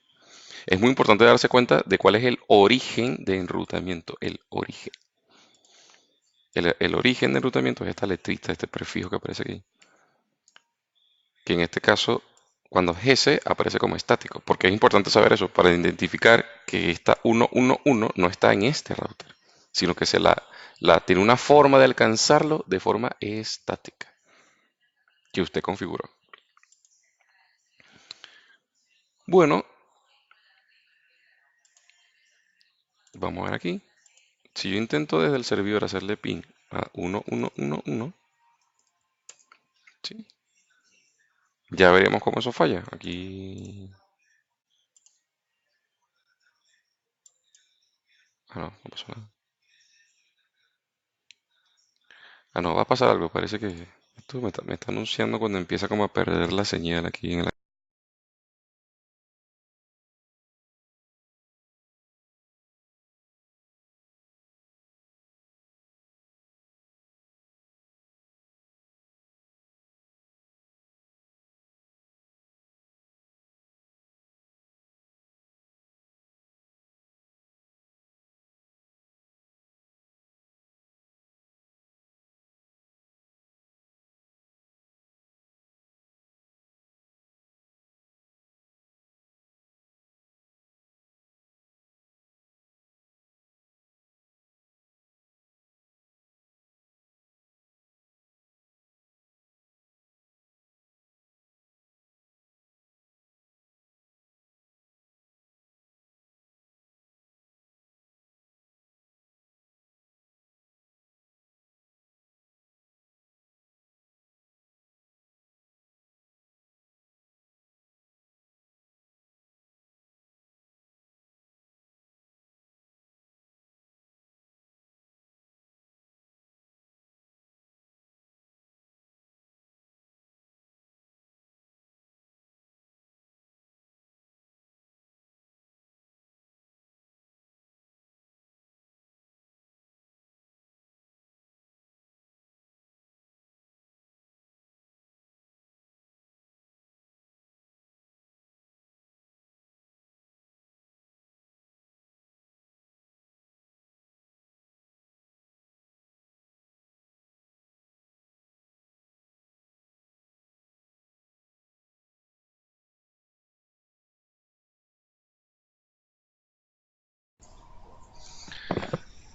Es muy importante darse cuenta de cuál es el origen de enrutamiento. El origen. El origen de enrutamiento es esta letrita, este prefijo que aparece aquí. Que en este caso, cuando es S, aparece como estático. Porque es importante saber eso para identificar que esta 111 no está en este router, sino que tiene una forma de alcanzarlo de forma estática que usted configuró. Bueno, vamos a ver aquí. Si yo intento desde el servidor hacerle ping a 1111, ¿sí? Ya veremos cómo eso falla. Aquí... Ah, no, no pasó nada. Ah, no, va a pasar algo. Parece que esto me está anunciando cuando empieza como a perder la señal aquí en el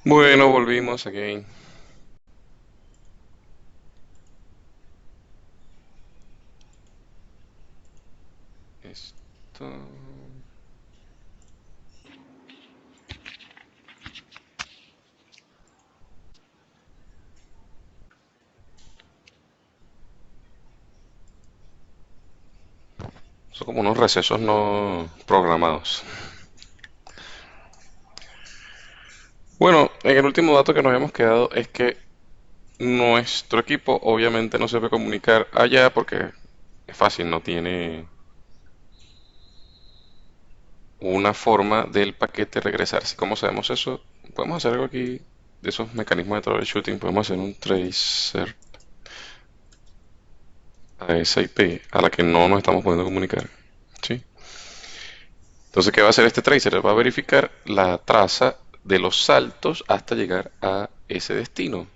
Bueno, volvimos again. Esto. Son como unos recesos no programados. Bueno, en el último dato que nos habíamos quedado es que nuestro equipo obviamente no se puede comunicar allá porque es fácil, no tiene una forma del paquete regresarse. ¿Cómo sabemos eso? Podemos hacer algo aquí de esos mecanismos de troubleshooting. Podemos hacer un tracer a esa IP a la que no nos estamos pudiendo comunicar. ¿Sí? Entonces, ¿qué va a hacer este tracer? Va a verificar la traza de los saltos hasta llegar a ese destino.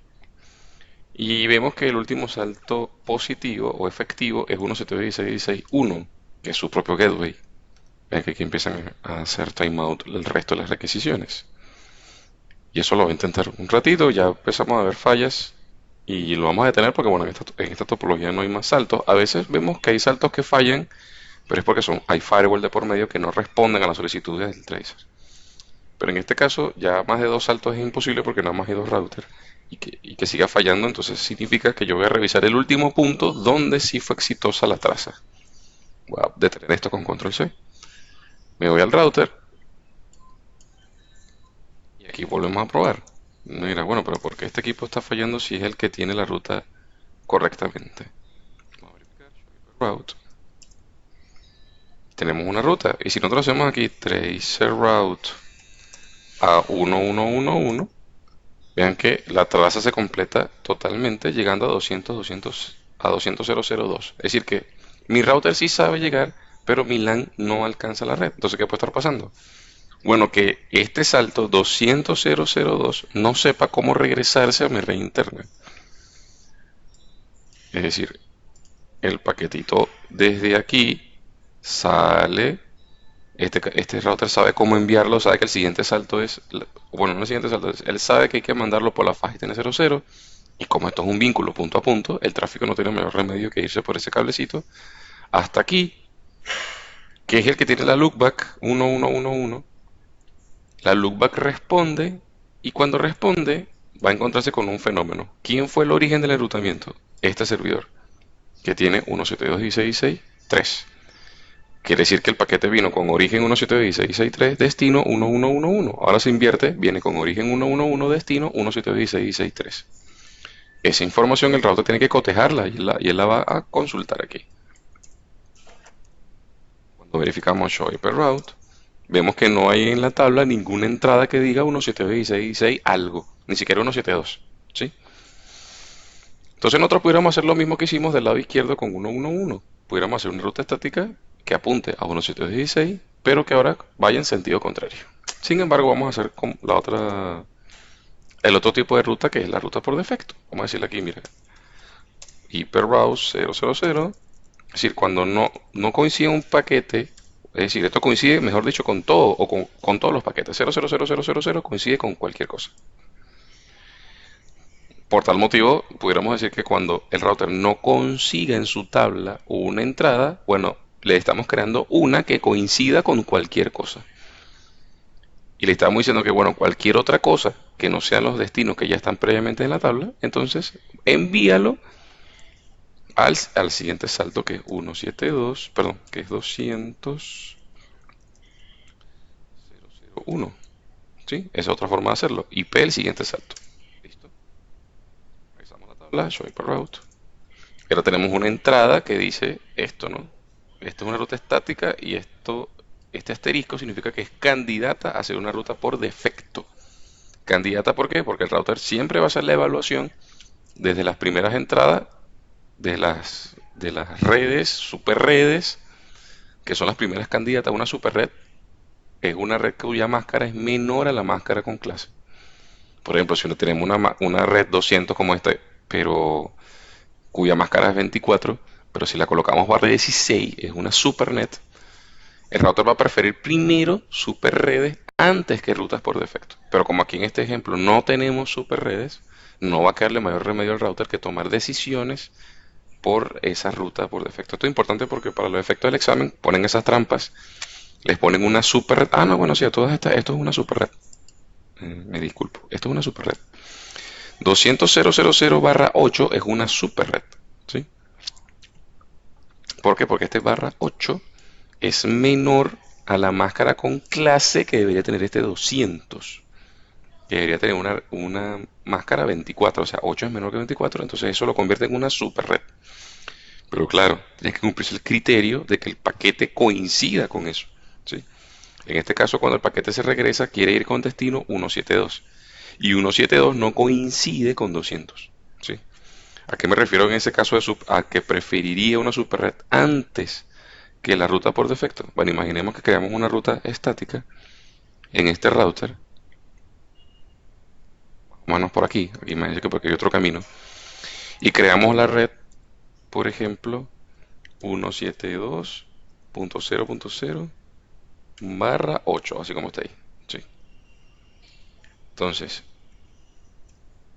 Y vemos que el último salto positivo o efectivo es 172.16.16.1, que es su propio gateway. Ven que aquí empiezan a hacer timeout el resto de las requisiciones. Y eso lo voy a intentar un ratito, ya empezamos a ver fallas y lo vamos a detener porque bueno, en esta topología no hay más saltos. A veces vemos que hay saltos que fallan, pero es porque hay firewall de por medio que no responden a las solicitudes del tracer. Pero en este caso ya más de dos saltos es imposible porque nada más hay dos routers y que siga fallando, entonces significa que yo voy a revisar el último punto donde sí fue exitosa la traza. Voy a detener esto con control C. Me voy al router y aquí volvemos a probar. Mira, bueno, pero ¿por qué este equipo está fallando si es el que tiene la ruta correctamente? Vamos a verificar, route. Tenemos una ruta y si nosotros hacemos aquí tracer route a 1111, vean que la traza se completa totalmente llegando a 200.002. Es decir que mi router sí sabe llegar, pero mi LAN no alcanza la red. Entonces, ¿qué puede estar pasando? Bueno, que este salto 200.002 no sepa cómo regresarse a mi red interna. Es decir, el paquetito desde aquí sale. Este router sabe cómo enviarlo, sabe que el siguiente salto es, bueno, no el siguiente salto él sabe que hay que mandarlo por la faja ITN00 y como esto es un vínculo punto a punto, el tráfico no tiene mayor remedio que irse por ese cablecito hasta aquí, que es el que tiene la loopback 1111. La loopback responde y cuando responde va a encontrarse con un fenómeno. ¿Quién fue el origen del enrutamiento? Este servidor, que tiene 172.16.16.3. Quiere decir que el paquete vino con origen 172.16.16.3, destino 1111. Ahora se invierte, viene con origen 111, destino 172.16.16.3. Esa información el router tiene que cotejarla y él la va a consultar aquí. Cuando verificamos show IP route, vemos que no hay en la tabla ninguna entrada que diga 172.16.16 algo, ni siquiera 172. ¿Sí? Entonces nosotros pudiéramos hacer lo mismo que hicimos del lado izquierdo con 111. Pudiéramos hacer una ruta estática que apunte a 172.16, pero que ahora vaya en sentido contrario. Sin embargo, vamos a hacer con el otro tipo de ruta que es la ruta por defecto. Vamos a decirle aquí, mira, hyperbrowse 000. Es decir, cuando no coincide un paquete, es decir, esto coincide, mejor dicho, con todo o con todos los paquetes. 00000 coincide con cualquier cosa. Por tal motivo, pudiéramos decir que cuando el router no consiga en su tabla una entrada, bueno, le estamos creando una que coincida con cualquier cosa. Y le estamos diciendo que, bueno, cualquier otra cosa que no sean los destinos que ya están previamente en la tabla, entonces envíalo al siguiente salto que es 172, perdón, que es 200.001. ¿Sí? Esa es otra forma de hacerlo. IP el siguiente salto. Listo. Revisamos la tabla, show IP route. Ahora tenemos una entrada que dice esto, ¿no? Esta es una ruta estática y este asterisco significa que es candidata a ser una ruta por defecto. ¿Candidata por qué? Porque el router siempre va a hacer la evaluación desde las primeras entradas de las redes, super redes, que son las primeras candidatas. Una super red es una red cuya máscara es menor a la máscara con clase. Por ejemplo, si no tenemos una red 200 como esta, pero cuya máscara es 24, pero si la colocamos barra 16, es una supernet, el router va a preferir primero super redes antes que rutas por defecto. Pero como aquí en este ejemplo no tenemos superredes, no va a quedarle mayor remedio al router que tomar decisiones por esa ruta por defecto. Esto es importante porque para los efectos del examen ponen esas trampas, les ponen una superred. Ah, no, bueno, sí, a todas estas, esto es una superred. Me disculpo, esto es una superred. 200.000/8 es una superred. ¿Sí? ¿Por qué? Porque este /8 es menor a la máscara con clase que debería tener este 200, que debería tener una máscara 24, o sea, 8 es menor que 24, entonces eso lo convierte en una super red. Pero claro, tiene que cumplirse el criterio de que el paquete coincida con eso. ¿Sí? En este caso, cuando el paquete se regresa, quiere ir con destino 172. Y 172 no coincide con 200. ¿Sí? ¿A qué me refiero en ese caso a que preferiría una superred antes que la ruta por defecto? Bueno, imaginemos que creamos una ruta estática en este router. Vámonos por aquí. Imagínense que porque hay otro camino. Y creamos la red, por ejemplo, 172.0.0/8, así como está ahí. ¿Sí? Entonces,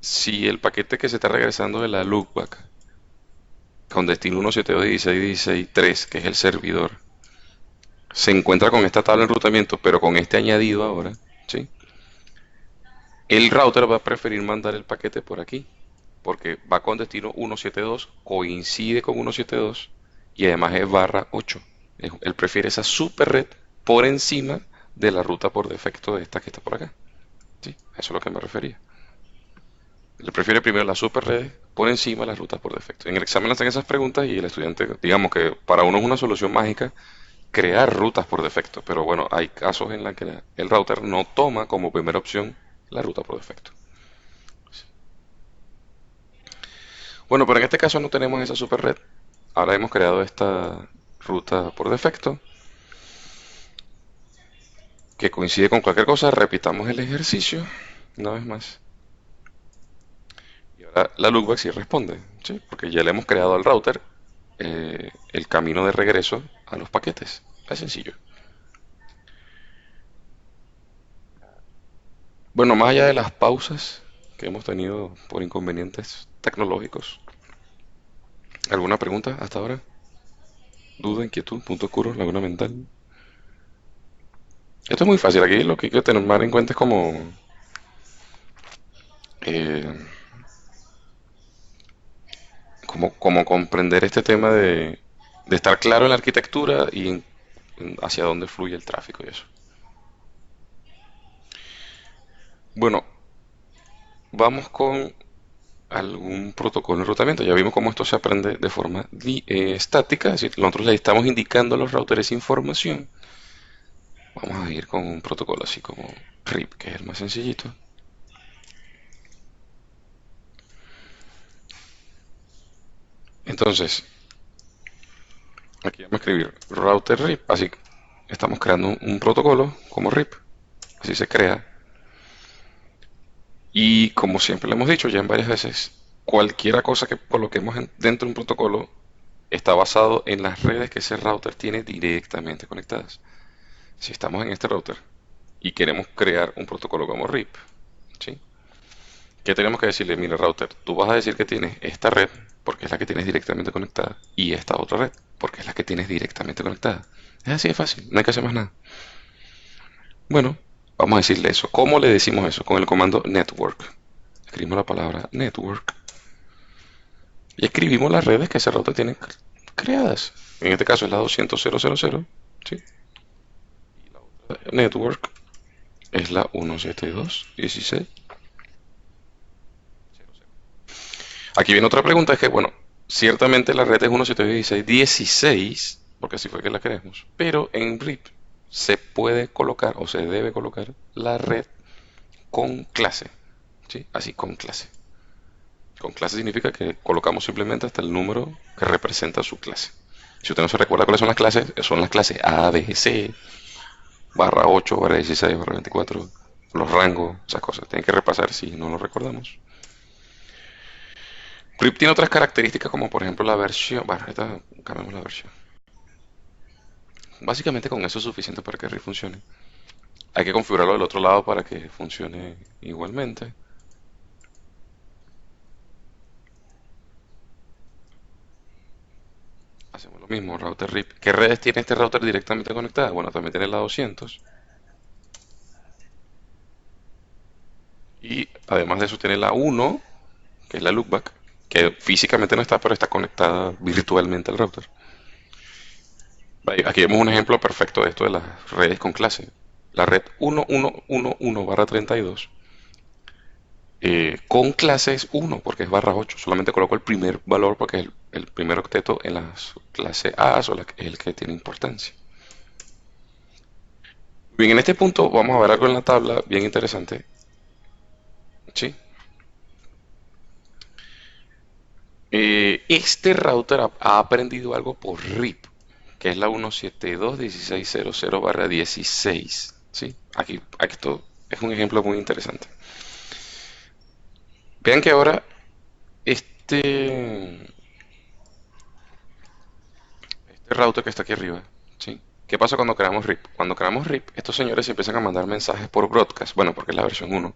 si el paquete que se está regresando de la loopback con destino 172.16.16.3, que es el servidor, se encuentra con esta tabla de enrutamiento, pero con este añadido ahora, ¿sí? El router va a preferir mandar el paquete por aquí, porque va con destino 172, coincide con 172 y además es /8. Él prefiere esa super red por encima de la ruta por defecto de esta que está por acá. ¿Sí? Eso es lo que me refería. Él prefiere primero la super red por encima de las rutas por defecto. En el examen le hacen esas preguntas y el estudiante, digamos que para uno es una solución mágica crear rutas por defecto, pero bueno, hay casos en los que el router no toma como primera opción la ruta por defecto. Bueno, pero en este caso no tenemos esa super red. Ahora hemos creado esta ruta por defecto que coincide con cualquier cosa. Repitamos el ejercicio una vez más. Y ahora la loopback sí responde, ¿sí? Porque ya le hemos creado al router el camino de regreso a los paquetes. Es sencillo. Bueno, más allá de las pausas que hemos tenido por inconvenientes tecnológicos, ¿alguna pregunta hasta ahora? ¿Duda, inquietud, punto oscuro, laguna mental? Esto es muy fácil. Aquí lo que hay que tener en cuenta es eh, como comprender este tema de estar claro en la arquitectura y hacia dónde fluye el tráfico y eso. Bueno, vamos con algún protocolo de enrutamiento. Ya vimos cómo esto se aprende de forma estática, es decir, nosotros le estamos indicando a los routers información. Vamos a ir con un protocolo así como RIP, que es el más sencillito. Entonces, aquí vamos a escribir router RIP, así que estamos creando un protocolo como RIP, así se crea. Y como siempre lo hemos dicho ya en varias veces, cualquier cosa que coloquemos dentro de un protocolo está basado en las redes que ese router tiene directamente conectadas. Si estamos en este router y queremos crear un protocolo como RIP, ¿sí? ¿Qué tenemos que decirle? Mira, router, tú vas a decir que tienes esta red porque es la que tienes directamente conectada y esta otra red porque es la que tienes directamente conectada. Es así de fácil, no hay que hacer más nada. Bueno, vamos a decirle eso. ¿Cómo le decimos eso? Con el comando network. Escribimos la palabra network y escribimos las redes que ese router tiene creadas. En este caso es la 200.0.0.0, ¿sí? Network es la 172.16. Aquí viene otra pregunta, es que, bueno, ciertamente la red es 172.16.16, porque así fue que la creamos, pero en RIP se puede colocar o se debe colocar la red con clase, ¿sí? Así, con clase. Con clase significa que colocamos simplemente hasta el número que representa su clase. Si usted no se recuerda cuáles son las clases A, B, C, /8, /16, /24, los rangos, esas cosas. Tienen que repasar si no lo recordamos. RIP tiene otras características como por ejemplo la versión. Bueno, ahorita cambiamos la versión. Básicamente con eso es suficiente para que RIP funcione. hay que configurarlo del otro lado para que funcione igualmente. Hacemos lo mismo, router RIP. ¿Qué redes tiene este router directamente conectada? Bueno, también tiene la 200. Y además de eso tiene la 1, que es la loopback, que físicamente no está, pero está conectada virtualmente al router. Aquí vemos un ejemplo perfecto de esto de las redes con clase. La red 1111-32 con clase es 1 porque es /8. Solamente coloco el primer valor porque es el primer octeto en las clase A, o es el que tiene importancia. Bien, en este punto vamos a ver algo en la tabla bien interesante. ¿Sí? Este router ha aprendido algo por RIP, que es la 172.16.00/16. ¿Sí? Aquí esto es un ejemplo muy interesante. Vean que ahora este router que está aquí arriba, ¿sí? ¿Qué pasa cuando creamos RIP? Cuando creamos RIP, estos señores se empiezan a mandar mensajes por broadcast, bueno, porque es la versión 1.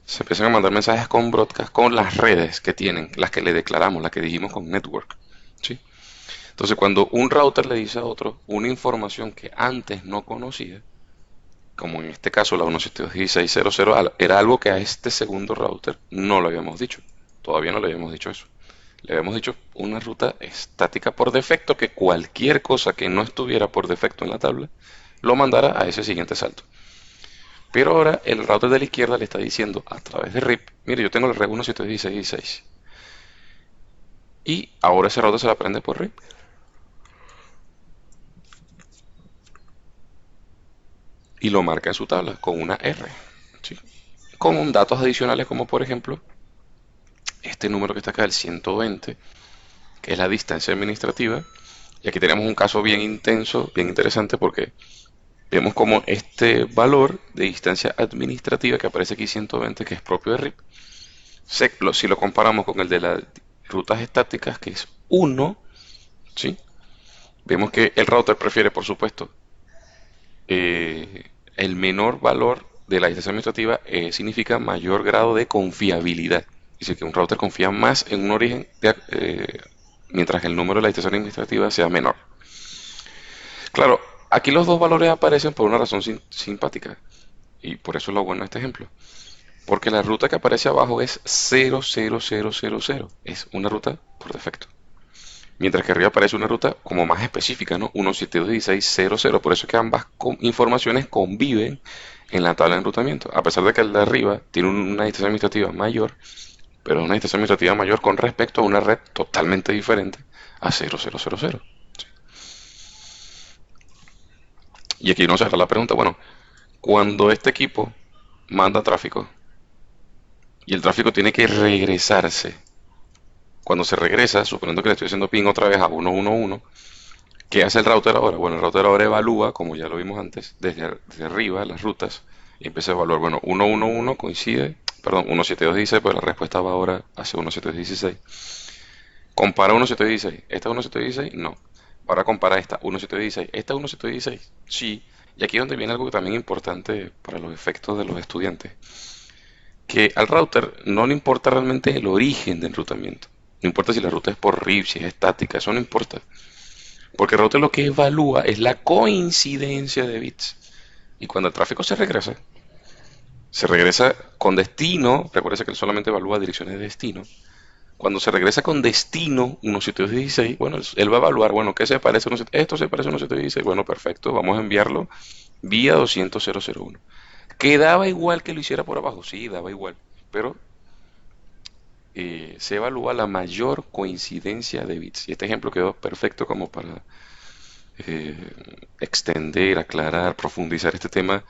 Se empiezan a mandar mensajes con broadcast con las redes que tienen, las que le declaramos, las que dijimos con network, ¿sí? Entonces, cuando un router le dice a otro una información que antes no conocía, como en este caso la 172.16.00, era algo que a este segundo router no lo habíamos dicho. Todavía no le habíamos dicho eso. Le habíamos dicho una ruta estática por defecto, que cualquier cosa que no estuviera por defecto en la tabla lo mandara a ese siguiente salto. Pero ahora el router de la izquierda le está diciendo a través de RIP, mire, yo tengo la red 172.16.16. Y ahora ese router se la aprende por RIP y lo marca en su tabla con una R, ¿sí? Con datos adicionales como por ejemplo este número que está acá, el 120, que es la distancia administrativa. Y aquí tenemos un caso bien intenso, bien interesante, porque vemos como este valor de distancia administrativa que aparece aquí 120, que es propio de RIP, si lo comparamos con el de las rutas estáticas, que es 1, ¿sí? Vemos que el router prefiere, por supuesto, el menor valor de la distancia administrativa significa mayor grado de confiabilidad. Es decir, que un router confía más en un origen mientras que el número de la distancia administrativa sea menor. Claro, aquí los dos valores aparecen por una razón simpática. Y por eso es lo bueno de este ejemplo. Porque la ruta que aparece abajo es 00000. Es una ruta por defecto. Mientras que arriba aparece una ruta como más específica, ¿no? 172.16.00. Por eso es que ambas informaciones conviven en la tabla de enrutamiento. A pesar de que el de arriba tiene una distancia administrativa mayor, pero es una distancia administrativa mayor con respecto a una red totalmente diferente a 0.0.0.0. Y aquí nos hace la pregunta, bueno, cuando este equipo manda tráfico y el tráfico tiene que regresarse, cuando se regresa, suponiendo que le estoy haciendo ping otra vez a 111, ¿qué hace el router ahora? Bueno, el router ahora evalúa, como ya lo vimos antes, desde arriba las rutas y empieza a evaluar, bueno, 111 coincide, perdón, 172.16, pues la respuesta va ahora hacia 172.16. Compara 172.16, ¿esta es 172.16? No. Ahora compara esta 172.16, ¿esta es 172.16? Sí. Y aquí es donde viene algo también importante para los efectos de los estudiantes, que al router no le importa realmente el origen del enrutamiento. No importa si la ruta es por RIP, si es estática, eso no importa. Porque el router lo que evalúa es la coincidencia de bits. Y cuando el tráfico se regresa con destino, recuerda que él solamente evalúa direcciones de destino. Cuando se regresa con destino 172.16, bueno, él va a evaluar, bueno, ¿qué se parece a esto se parece a 172.16, bueno, perfecto, vamos a enviarlo vía 200.001. ¿Que daba igual que lo hiciera por abajo? Sí, daba igual, pero se evalúa la mayor coincidencia de bits. Y este ejemplo quedó perfecto como para extender, aclarar, profundizar este tema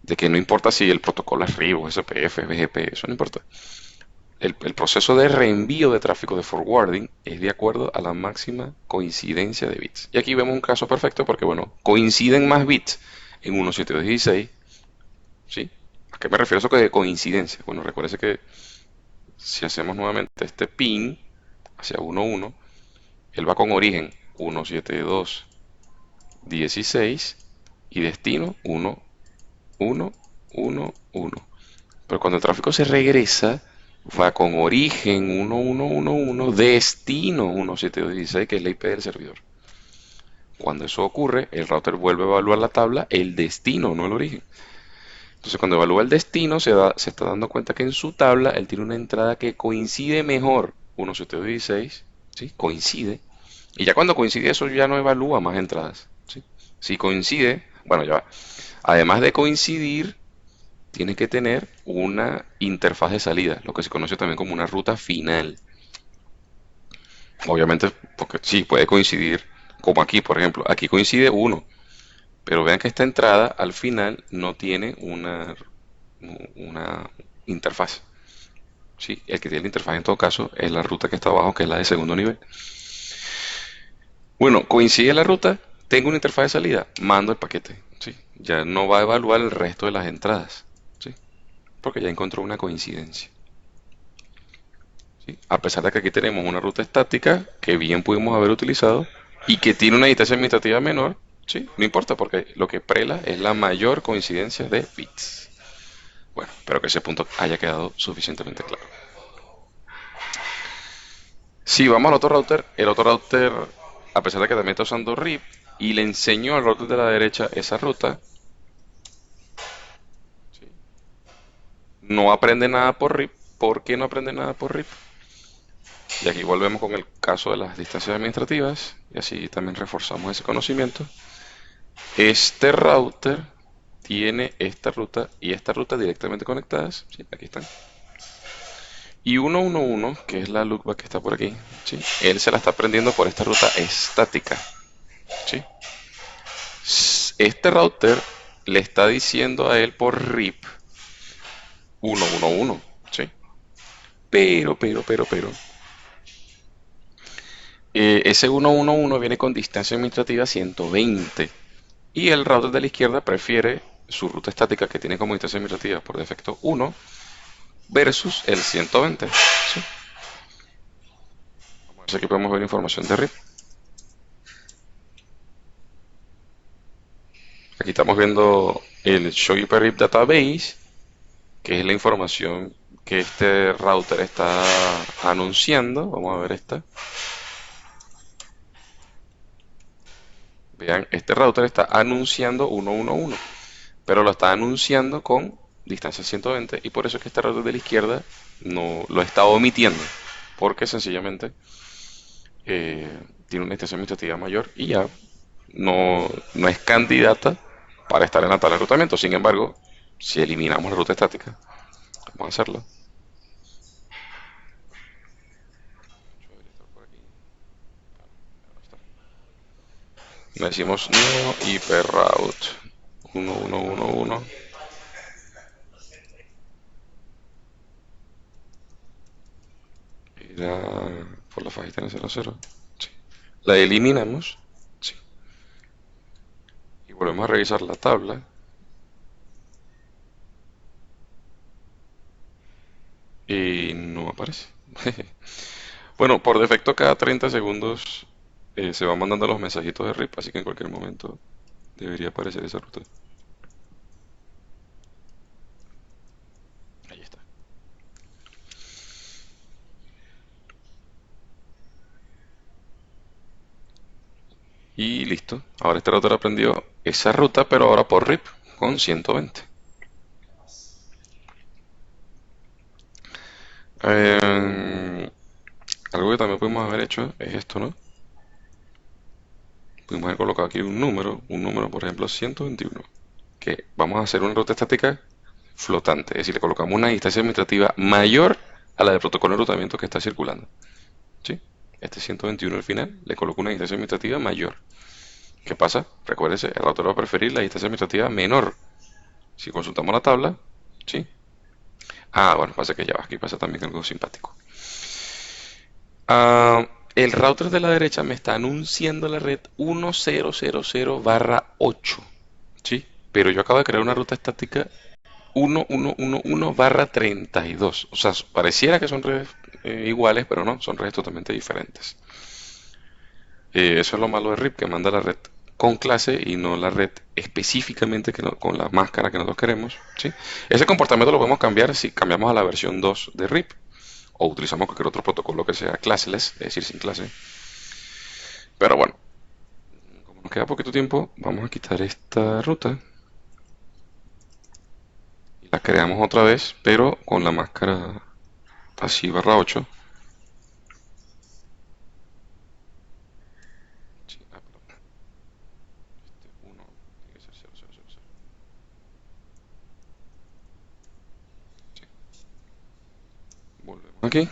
de que no importa si el protocolo es RIB o SPF, BGP, eso no importa. El proceso de reenvío de tráfico de forwarding es de acuerdo a la máxima coincidencia de bits. Y aquí vemos un caso perfecto porque, bueno, coinciden más bits en 172.16, ¿sí? ¿A qué me refiero eso que de coincidencia? Bueno, recuerde que si hacemos nuevamente este ping hacia 1.1, él va con origen 172.16 y destino 1.1. 1, 1, 1. Pero cuando el tráfico se regresa, va con origen 1111, destino 1716, que es la IP del servidor. Cuando eso ocurre, el router vuelve a evaluar la tabla, el destino, no el origen. Entonces, cuando evalúa el destino, se está dando cuenta que en su tabla él tiene una entrada que coincide mejor, 1716, ¿sí? Coincide. Y ya cuando coincide eso, ya no evalúa más entradas, ¿sí? Si coincide, bueno, ya va. Además de coincidir, tiene que tener una interfaz de salida, lo que se conoce también como una ruta final. Obviamente, porque sí, puede coincidir, como aquí, por ejemplo. Aquí coincide uno, pero vean que esta entrada al final no tiene una interfaz. Sí, el que tiene la interfaz en todo caso es la ruta que está abajo, que es la de segundo nivel. Bueno, coincide la ruta, tengo una interfaz de salida, mando el paquete. Sí, ya no va a evaluar el resto de las entradas, sí, porque ya encontró una coincidencia. ¿Sí? A pesar de que aquí tenemos una ruta estática que bien pudimos haber utilizado y que tiene una distancia administrativa menor, ¿sí? No importa porque lo que prela es la mayor coincidencia de bits. Bueno, espero que ese punto haya quedado suficientemente claro. Si vamos al otro router, el otro router, a pesar de que también está usando RIP, y le enseño al router de la derecha esa ruta, ¿sí? No aprende nada por RIP. ¿Por qué no aprende nada por RIP? Y aquí volvemos con el caso de las distancias administrativas, y así también reforzamos ese conocimiento. Este router tiene esta ruta y esta ruta directamente conectadas, ¿sí? Aquí están. Y 111, que es la loopback que está por aquí, ¿sí? Él se la está prendiendo por esta ruta estática, ¿sí? Este router le está diciendo a él por RIP 111, ¿sí? Pero, ese 111 viene con distancia administrativa 120 y el router de la izquierda prefiere su ruta estática que tiene como distancia administrativa por defecto 1 versus el 120, ¿sí? Aquí podemos ver información de RIP. Aquí estamos viendo el Show per RIP Database, que es la información que este router está anunciando. Vamos a ver esta. Vean, este router está anunciando 111, pero lo está anunciando con distancia 120 y por eso es que este router de la izquierda no lo está omitiendo, porque sencillamente tiene una distancia administrativa mayor y ya no es candidata para estar en la tabla de enrutamiento. Sin embargo, si eliminamos la ruta estática, vamos a hacerlo. Le decimos no hiperroute 1111. Era por la fajita en 00. Sí. La eliminamos. Sí. Y volvemos a revisar la tabla. Y no aparece. Bueno, por defecto cada 30 segundos se van mandando los mensajitos de RIP, así que en cualquier momento debería aparecer esa ruta. Ahí está. Y listo. Ahora este router aprendió esa ruta, pero ahora por RIP con 120. Algo que también pudimos haber hecho es esto, ¿no? Pudimos haber colocado aquí un número por ejemplo 121, que vamos a hacer una ruta estática flotante, es decir, le colocamos una distancia administrativa mayor a la del protocolo de enrutamiento que está circulando. ¿Sí? Este 121 al final le coloco una distancia administrativa mayor. ¿Qué pasa? Recuérdese, el router va a preferir la distancia administrativa menor. Si consultamos la tabla, ¿sí? Ah, bueno, pasa que ya va, aquí pasa también algo simpático. El router de la derecha me está anunciando la red 1000/8, ¿sí? Pero yo acabo de crear una ruta estática 1111/32. O sea, pareciera que son redes iguales, pero no, son redes totalmente diferentes. Eso es lo malo de RIP, que manda la red con clase y no la red específicamente con la máscara que nosotros queremos, ¿sí? Ese comportamiento lo podemos cambiar si cambiamos a la versión 2 de RIP o utilizamos cualquier otro protocolo que sea classless, es decir, sin clase. Pero bueno, como nos queda poquito tiempo, vamos a quitar esta ruta y la creamos otra vez, pero con la máscara así /8. Sí, perdón, este 1 tiene que ser 0000. Sí, volvemos aquí.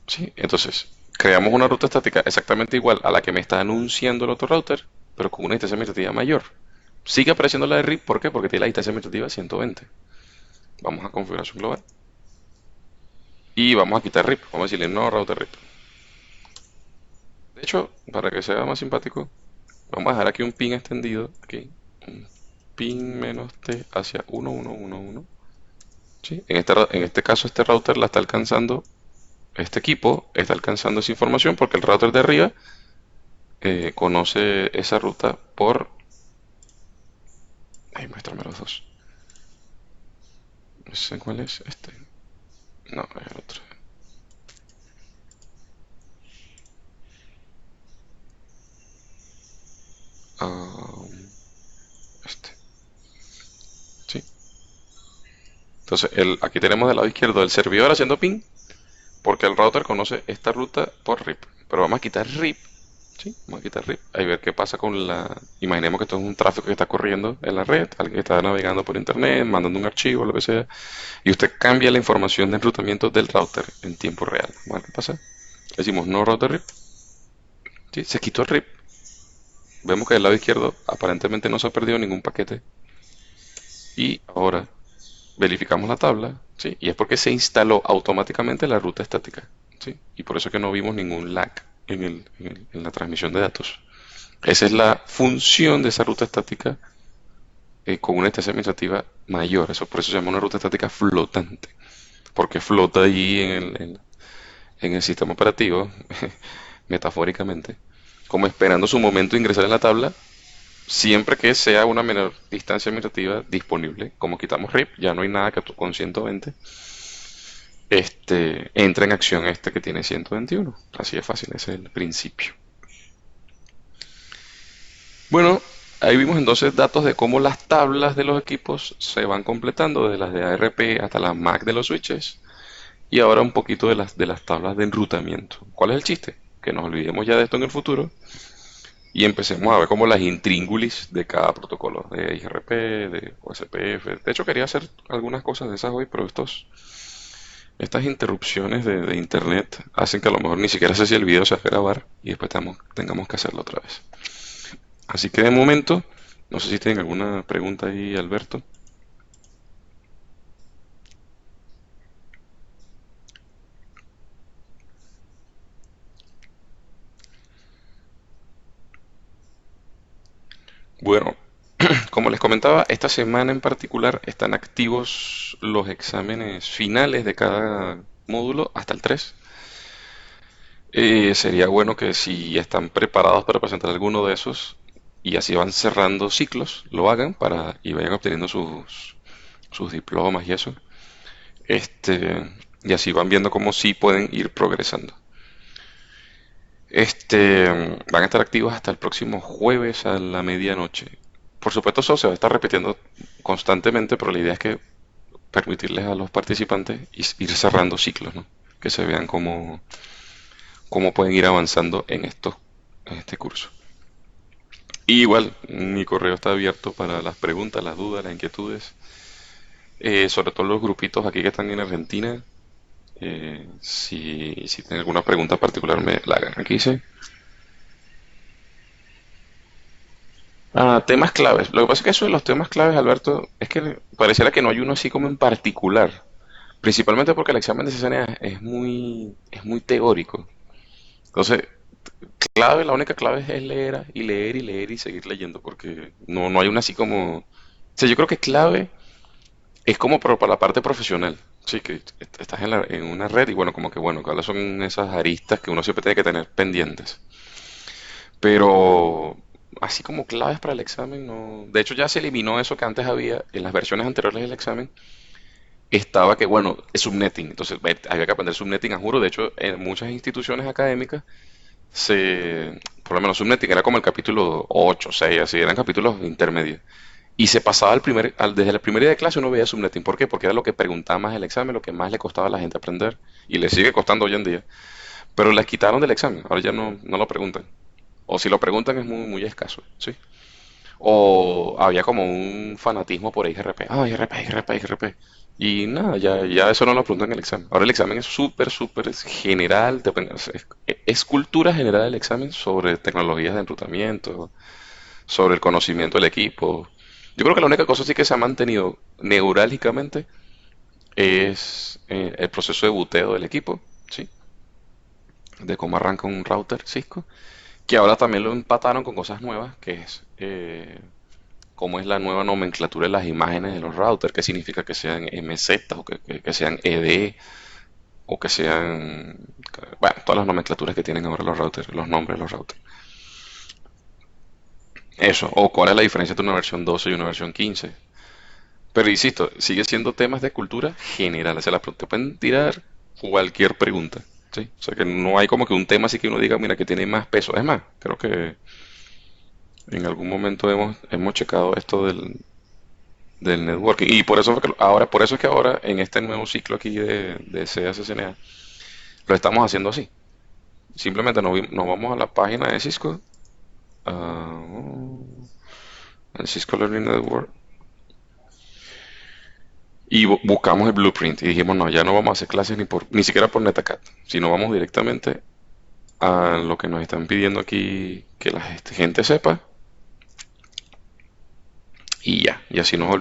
Sí, entonces creamos una ruta estática exactamente igual a la que me está anunciando el otro router, pero con una distancia administrativa mayor. Sigue apareciendo la de RIP, ¿por qué? Porque tiene la distancia administrativa 120. Vamos a configuración global y vamos a quitar RIP. Vamos a decirle no router RIP. De hecho, para que sea más simpático, vamos a dejar aquí un pin extendido, aquí, un pin menos T hacia 1111. ¿Sí? En este caso, este router la está alcanzando, este equipo está alcanzando esa información porque el router de arriba conoce esa ruta por... Ay, muéstrame los dos. No sé cuál es este. No, es el otro. Ah, este. Sí. Entonces, aquí tenemos del lado izquierdo el servidor haciendo ping porque el router conoce esta ruta por RIP. Pero vamos a quitar RIP. Sí, vamos a quitar RIP. Ahí ver qué pasa con la... Imaginemos que esto es un tráfico que está corriendo en la red, alguien que está navegando por internet, mandando un archivo, lo que sea, y usted cambia la información de enrutamiento del router en tiempo real. Bueno, ¿qué pasa? Decimos no router RIP. Sí, se quitó el RIP. Vemos que del lado izquierdo aparentemente no se ha perdido ningún paquete. Y ahora verificamos la tabla, ¿sí? Y es porque se instaló automáticamente la ruta estática, ¿sí? Y por eso es que no vimos ningún lag en la transmisión de datos. Esa es la función de esa ruta estática con una distancia administrativa mayor. Eso, por eso se llama una ruta estática flotante, porque flota ahí en el sistema operativo, metafóricamente, como esperando su momento de ingresar en la tabla, siempre que sea una menor distancia administrativa disponible. Como quitamos RIP, ya no hay nada que con 120, entra en acción este que tiene 121. Así de fácil, ese es el principio. Bueno, ahí vimos entonces datos de cómo las tablas de los equipos se van completando, desde las de ARP hasta las MAC de los switches, y ahora un poquito de las tablas de enrutamiento. ¿Cuál es el chiste? Que nos olvidemos ya de esto en el futuro y empecemos a ver como las intríngulis de cada protocolo, de IRP, de OSPF. De hecho, quería hacer algunas cosas de esas hoy, pero estas interrupciones de internet hacen que a lo mejor ni siquiera sé si el video se va a grabar y después tengamos que hacerlo otra vez. Así que de momento, no sé si tienen alguna pregunta ahí, Alberto. Bueno, como les comentaba, esta semana en particular están activos los exámenes finales de cada módulo hasta el 3. Sería bueno que si están preparados para presentar alguno de esos y así van cerrando ciclos, lo hagan y vayan obteniendo sus diplomas y eso. Y así van viendo cómo sí pueden ir progresando. Van a estar activos hasta el próximo jueves a la medianoche. Por supuesto, eso se va a estar repitiendo constantemente, pero la idea es que permitirles a los participantes ir cerrando ciclos, ¿no? Que se vean cómo pueden ir avanzando en este curso. Y igual, mi correo está abierto para las preguntas, las dudas, las inquietudes, sobre todo los grupitos aquí que están en Argentina. Si tienen alguna pregunta particular, me la hagan. Aquí dice. Temas claves. Lo que pasa es que eso de los temas claves, Alberto, es que pareciera que no hay uno así como en particular. Principalmente porque el examen de CCNA es muy teórico. Entonces, clave, la única clave es leer y leer y leer y seguir leyendo, porque no hay una así como... O sea, yo creo que clave es como para la parte profesional. Sí, que estás en una red y bueno, como que bueno, cuáles son esas aristas que uno siempre tiene que tener pendientes. Pero así como claves para el examen, no. De hecho, ya se eliminó eso que antes había en las versiones anteriores del examen. Estaba que, bueno, es subnetting. Entonces, había que aprender subnetting, a juro. De hecho, en muchas instituciones académicas, por lo menos subnetting era como el capítulo 8 6 así, eran capítulos intermedios. Y se pasaba desde el primer día de clase uno veía subnetting. ¿Por qué? Porque era lo que preguntaba más el examen, lo que más le costaba a la gente aprender. Y le sigue costando hoy en día. Pero les quitaron del examen. Ahora ya no lo preguntan. O si lo preguntan es muy, muy escaso, ¿sí? O había como un fanatismo por IGRP. Ah, IGRP, IGRP, IGRP. Y nada, ya eso no lo preguntan en el examen. Ahora el examen es súper, súper general. Es cultura general el examen sobre tecnologías de enrutamiento, sobre el conocimiento del equipo. Yo creo que la única cosa sí que se ha mantenido neurálgicamente es el proceso de buteo del equipo, ¿sí? De cómo arranca un router Cisco, que ahora también lo empataron con cosas nuevas, que es cómo es la nueva nomenclatura de las imágenes de los routers, qué significa que sean MZ o que sean ED o que sean, bueno, todas las nomenclaturas que tienen ahora los routers, los nombres de los routers. Eso, o cuál es la diferencia entre una versión 12 y una versión 15. Pero insisto, sigue siendo temas de cultura general, o sea, te pueden tirar cualquier pregunta, ¿sí? O sea, que no hay como que un tema así que uno diga, mira, que tiene más peso. Es más, creo que en algún momento hemos checado esto del networking. Y por eso, por eso es que ahora, en este nuevo ciclo aquí de CACCNA, lo estamos haciendo así. Simplemente nos vamos a la página de Cisco, ah, el Cisco Learning Network, y buscamos el blueprint. Y dijimos, no, ya no vamos a hacer clases ni siquiera por NetAcad, sino vamos directamente a lo que nos están pidiendo aquí que la gente sepa. Y ya, y así nos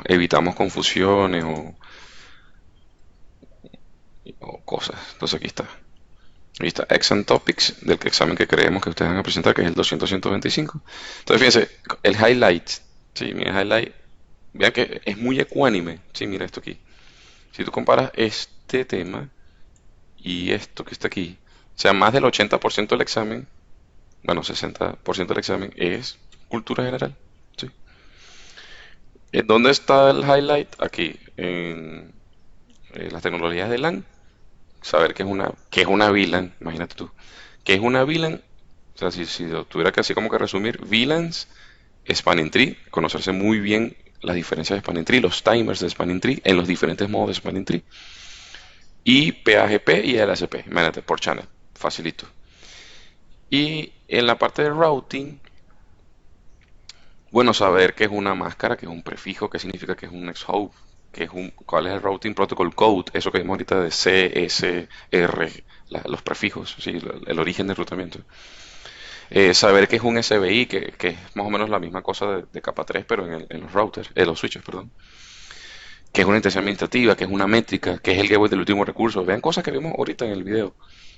evitamos confusiones o cosas. Entonces aquí está. Ahí está, Exam Topics, del examen que creemos que ustedes van a presentar, que es el 200-125. Entonces, fíjense, el highlight, sí, mira, el highlight, vean que es muy ecuánime, sí, mira esto aquí. Si tú comparas este tema y esto que está aquí, o sea, más del 80% del examen, bueno, 60% del examen es cultura general, sí. ¿En dónde está el highlight? Aquí, en las tecnologías de LAN, saber qué es una VLAN, imagínate tú, qué es una VLAN. O sea, si lo tuviera que así como que resumir, VLANs, Spanning Tree, conocerse muy bien las diferencias de Spanning Tree, los timers de Spanning Tree en los diferentes modos de Spanning Tree, y PAGP y LSP, imagínate, por channel, facilito. Y en la parte de routing, bueno, saber qué es una máscara, qué es un prefijo, qué significa que es un next hop, cuál es el routing protocol code, eso que vimos ahorita de C, S, R, los prefijos, sí, el origen del rutamiento. Saber qué es un SBI, que es más o menos la misma cosa de capa 3, pero en los routers, en los switches, perdón. Que es una intención administrativa, que es una métrica, que es el gateway del último recurso. Vean cosas que vimos ahorita en el video.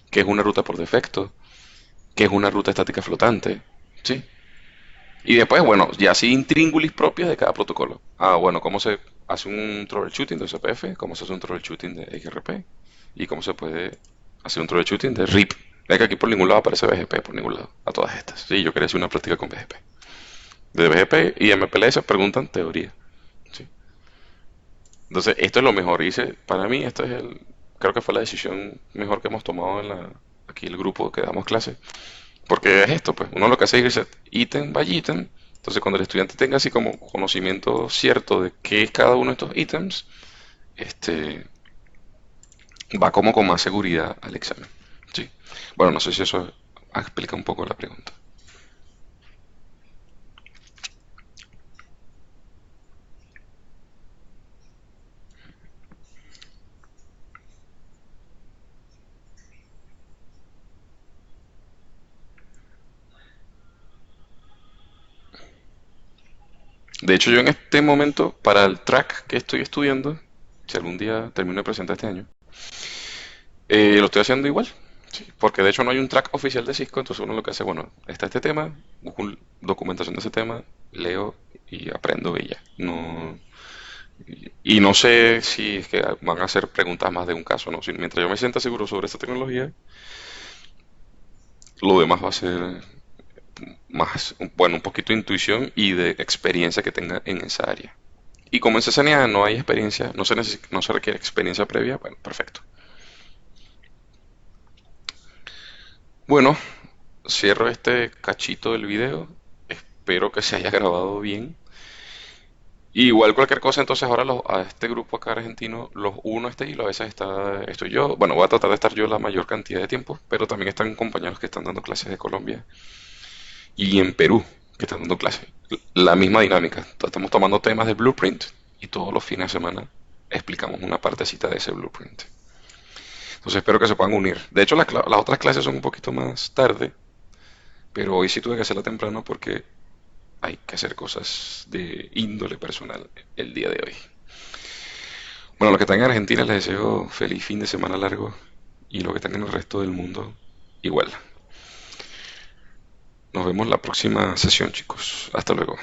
Que es una ruta por defecto, que es una ruta estática flotante, ¿sí? Y después, bueno, ya sí intríngulis propias de cada protocolo. Ah, bueno, cómo se hace un troubleshooting de CPF, cómo se hace un troubleshooting de XRP y cómo se puede hacer un troubleshooting de RIP. Ve que aquí por ningún lado aparece BGP, por ningún lado, a todas estas. Sí, yo quería hacer una práctica con BGP. De BGP y MPLS preguntan teoría. ¿Sí? Entonces, esto es lo mejor. Para mí, creo que fue la decisión mejor que hemos tomado aquí el grupo que damos clase. Porque es esto, pues, uno lo que hace es irse ítem by ítem. Entonces, cuando el estudiante tenga así como conocimiento cierto de qué es cada uno de estos ítems, este, va como con más seguridad al examen. Sí. Bueno, no sé si eso explica un poco la pregunta. De hecho, yo en este momento, para el track que estoy estudiando, si algún día termino de presentar este año, lo estoy haciendo igual. Sí, porque de hecho no hay un track oficial de Cisco, entonces uno lo que hace, bueno, está este tema, busco documentación de ese tema, leo y aprendo y ya. No, y no sé si es que van a hacer preguntas más de un caso, ¿no? Mientras yo me sienta seguro sobre esta tecnología, lo demás va a ser más, bueno, un poquito de intuición y de experiencia que tenga en esa área. Y como en CCNA no hay experiencia, no se requiere experiencia previa, bueno, perfecto. Bueno, cierro este cachito del video. Espero que se haya grabado bien. Igual cualquier cosa, entonces ahora a este grupo acá argentino los uno a este hilo, a veces estoy yo, bueno, voy a tratar de estar yo la mayor cantidad de tiempo, pero también están compañeros que están dando clases de Colombia y en Perú que están dando clases. La misma dinámica, estamos tomando temas de Blueprint y todos los fines de semana explicamos una partecita de ese Blueprint. Entonces espero que se puedan unir. De hecho, las otras clases son un poquito más tarde, pero hoy sí tuve que hacerla temprano porque hay que hacer cosas de índole personal el día de hoy. Bueno, los que están en Argentina les deseo feliz fin de semana largo y los que están en el resto del mundo igual. Nos vemos la próxima sesión, chicos. Hasta luego.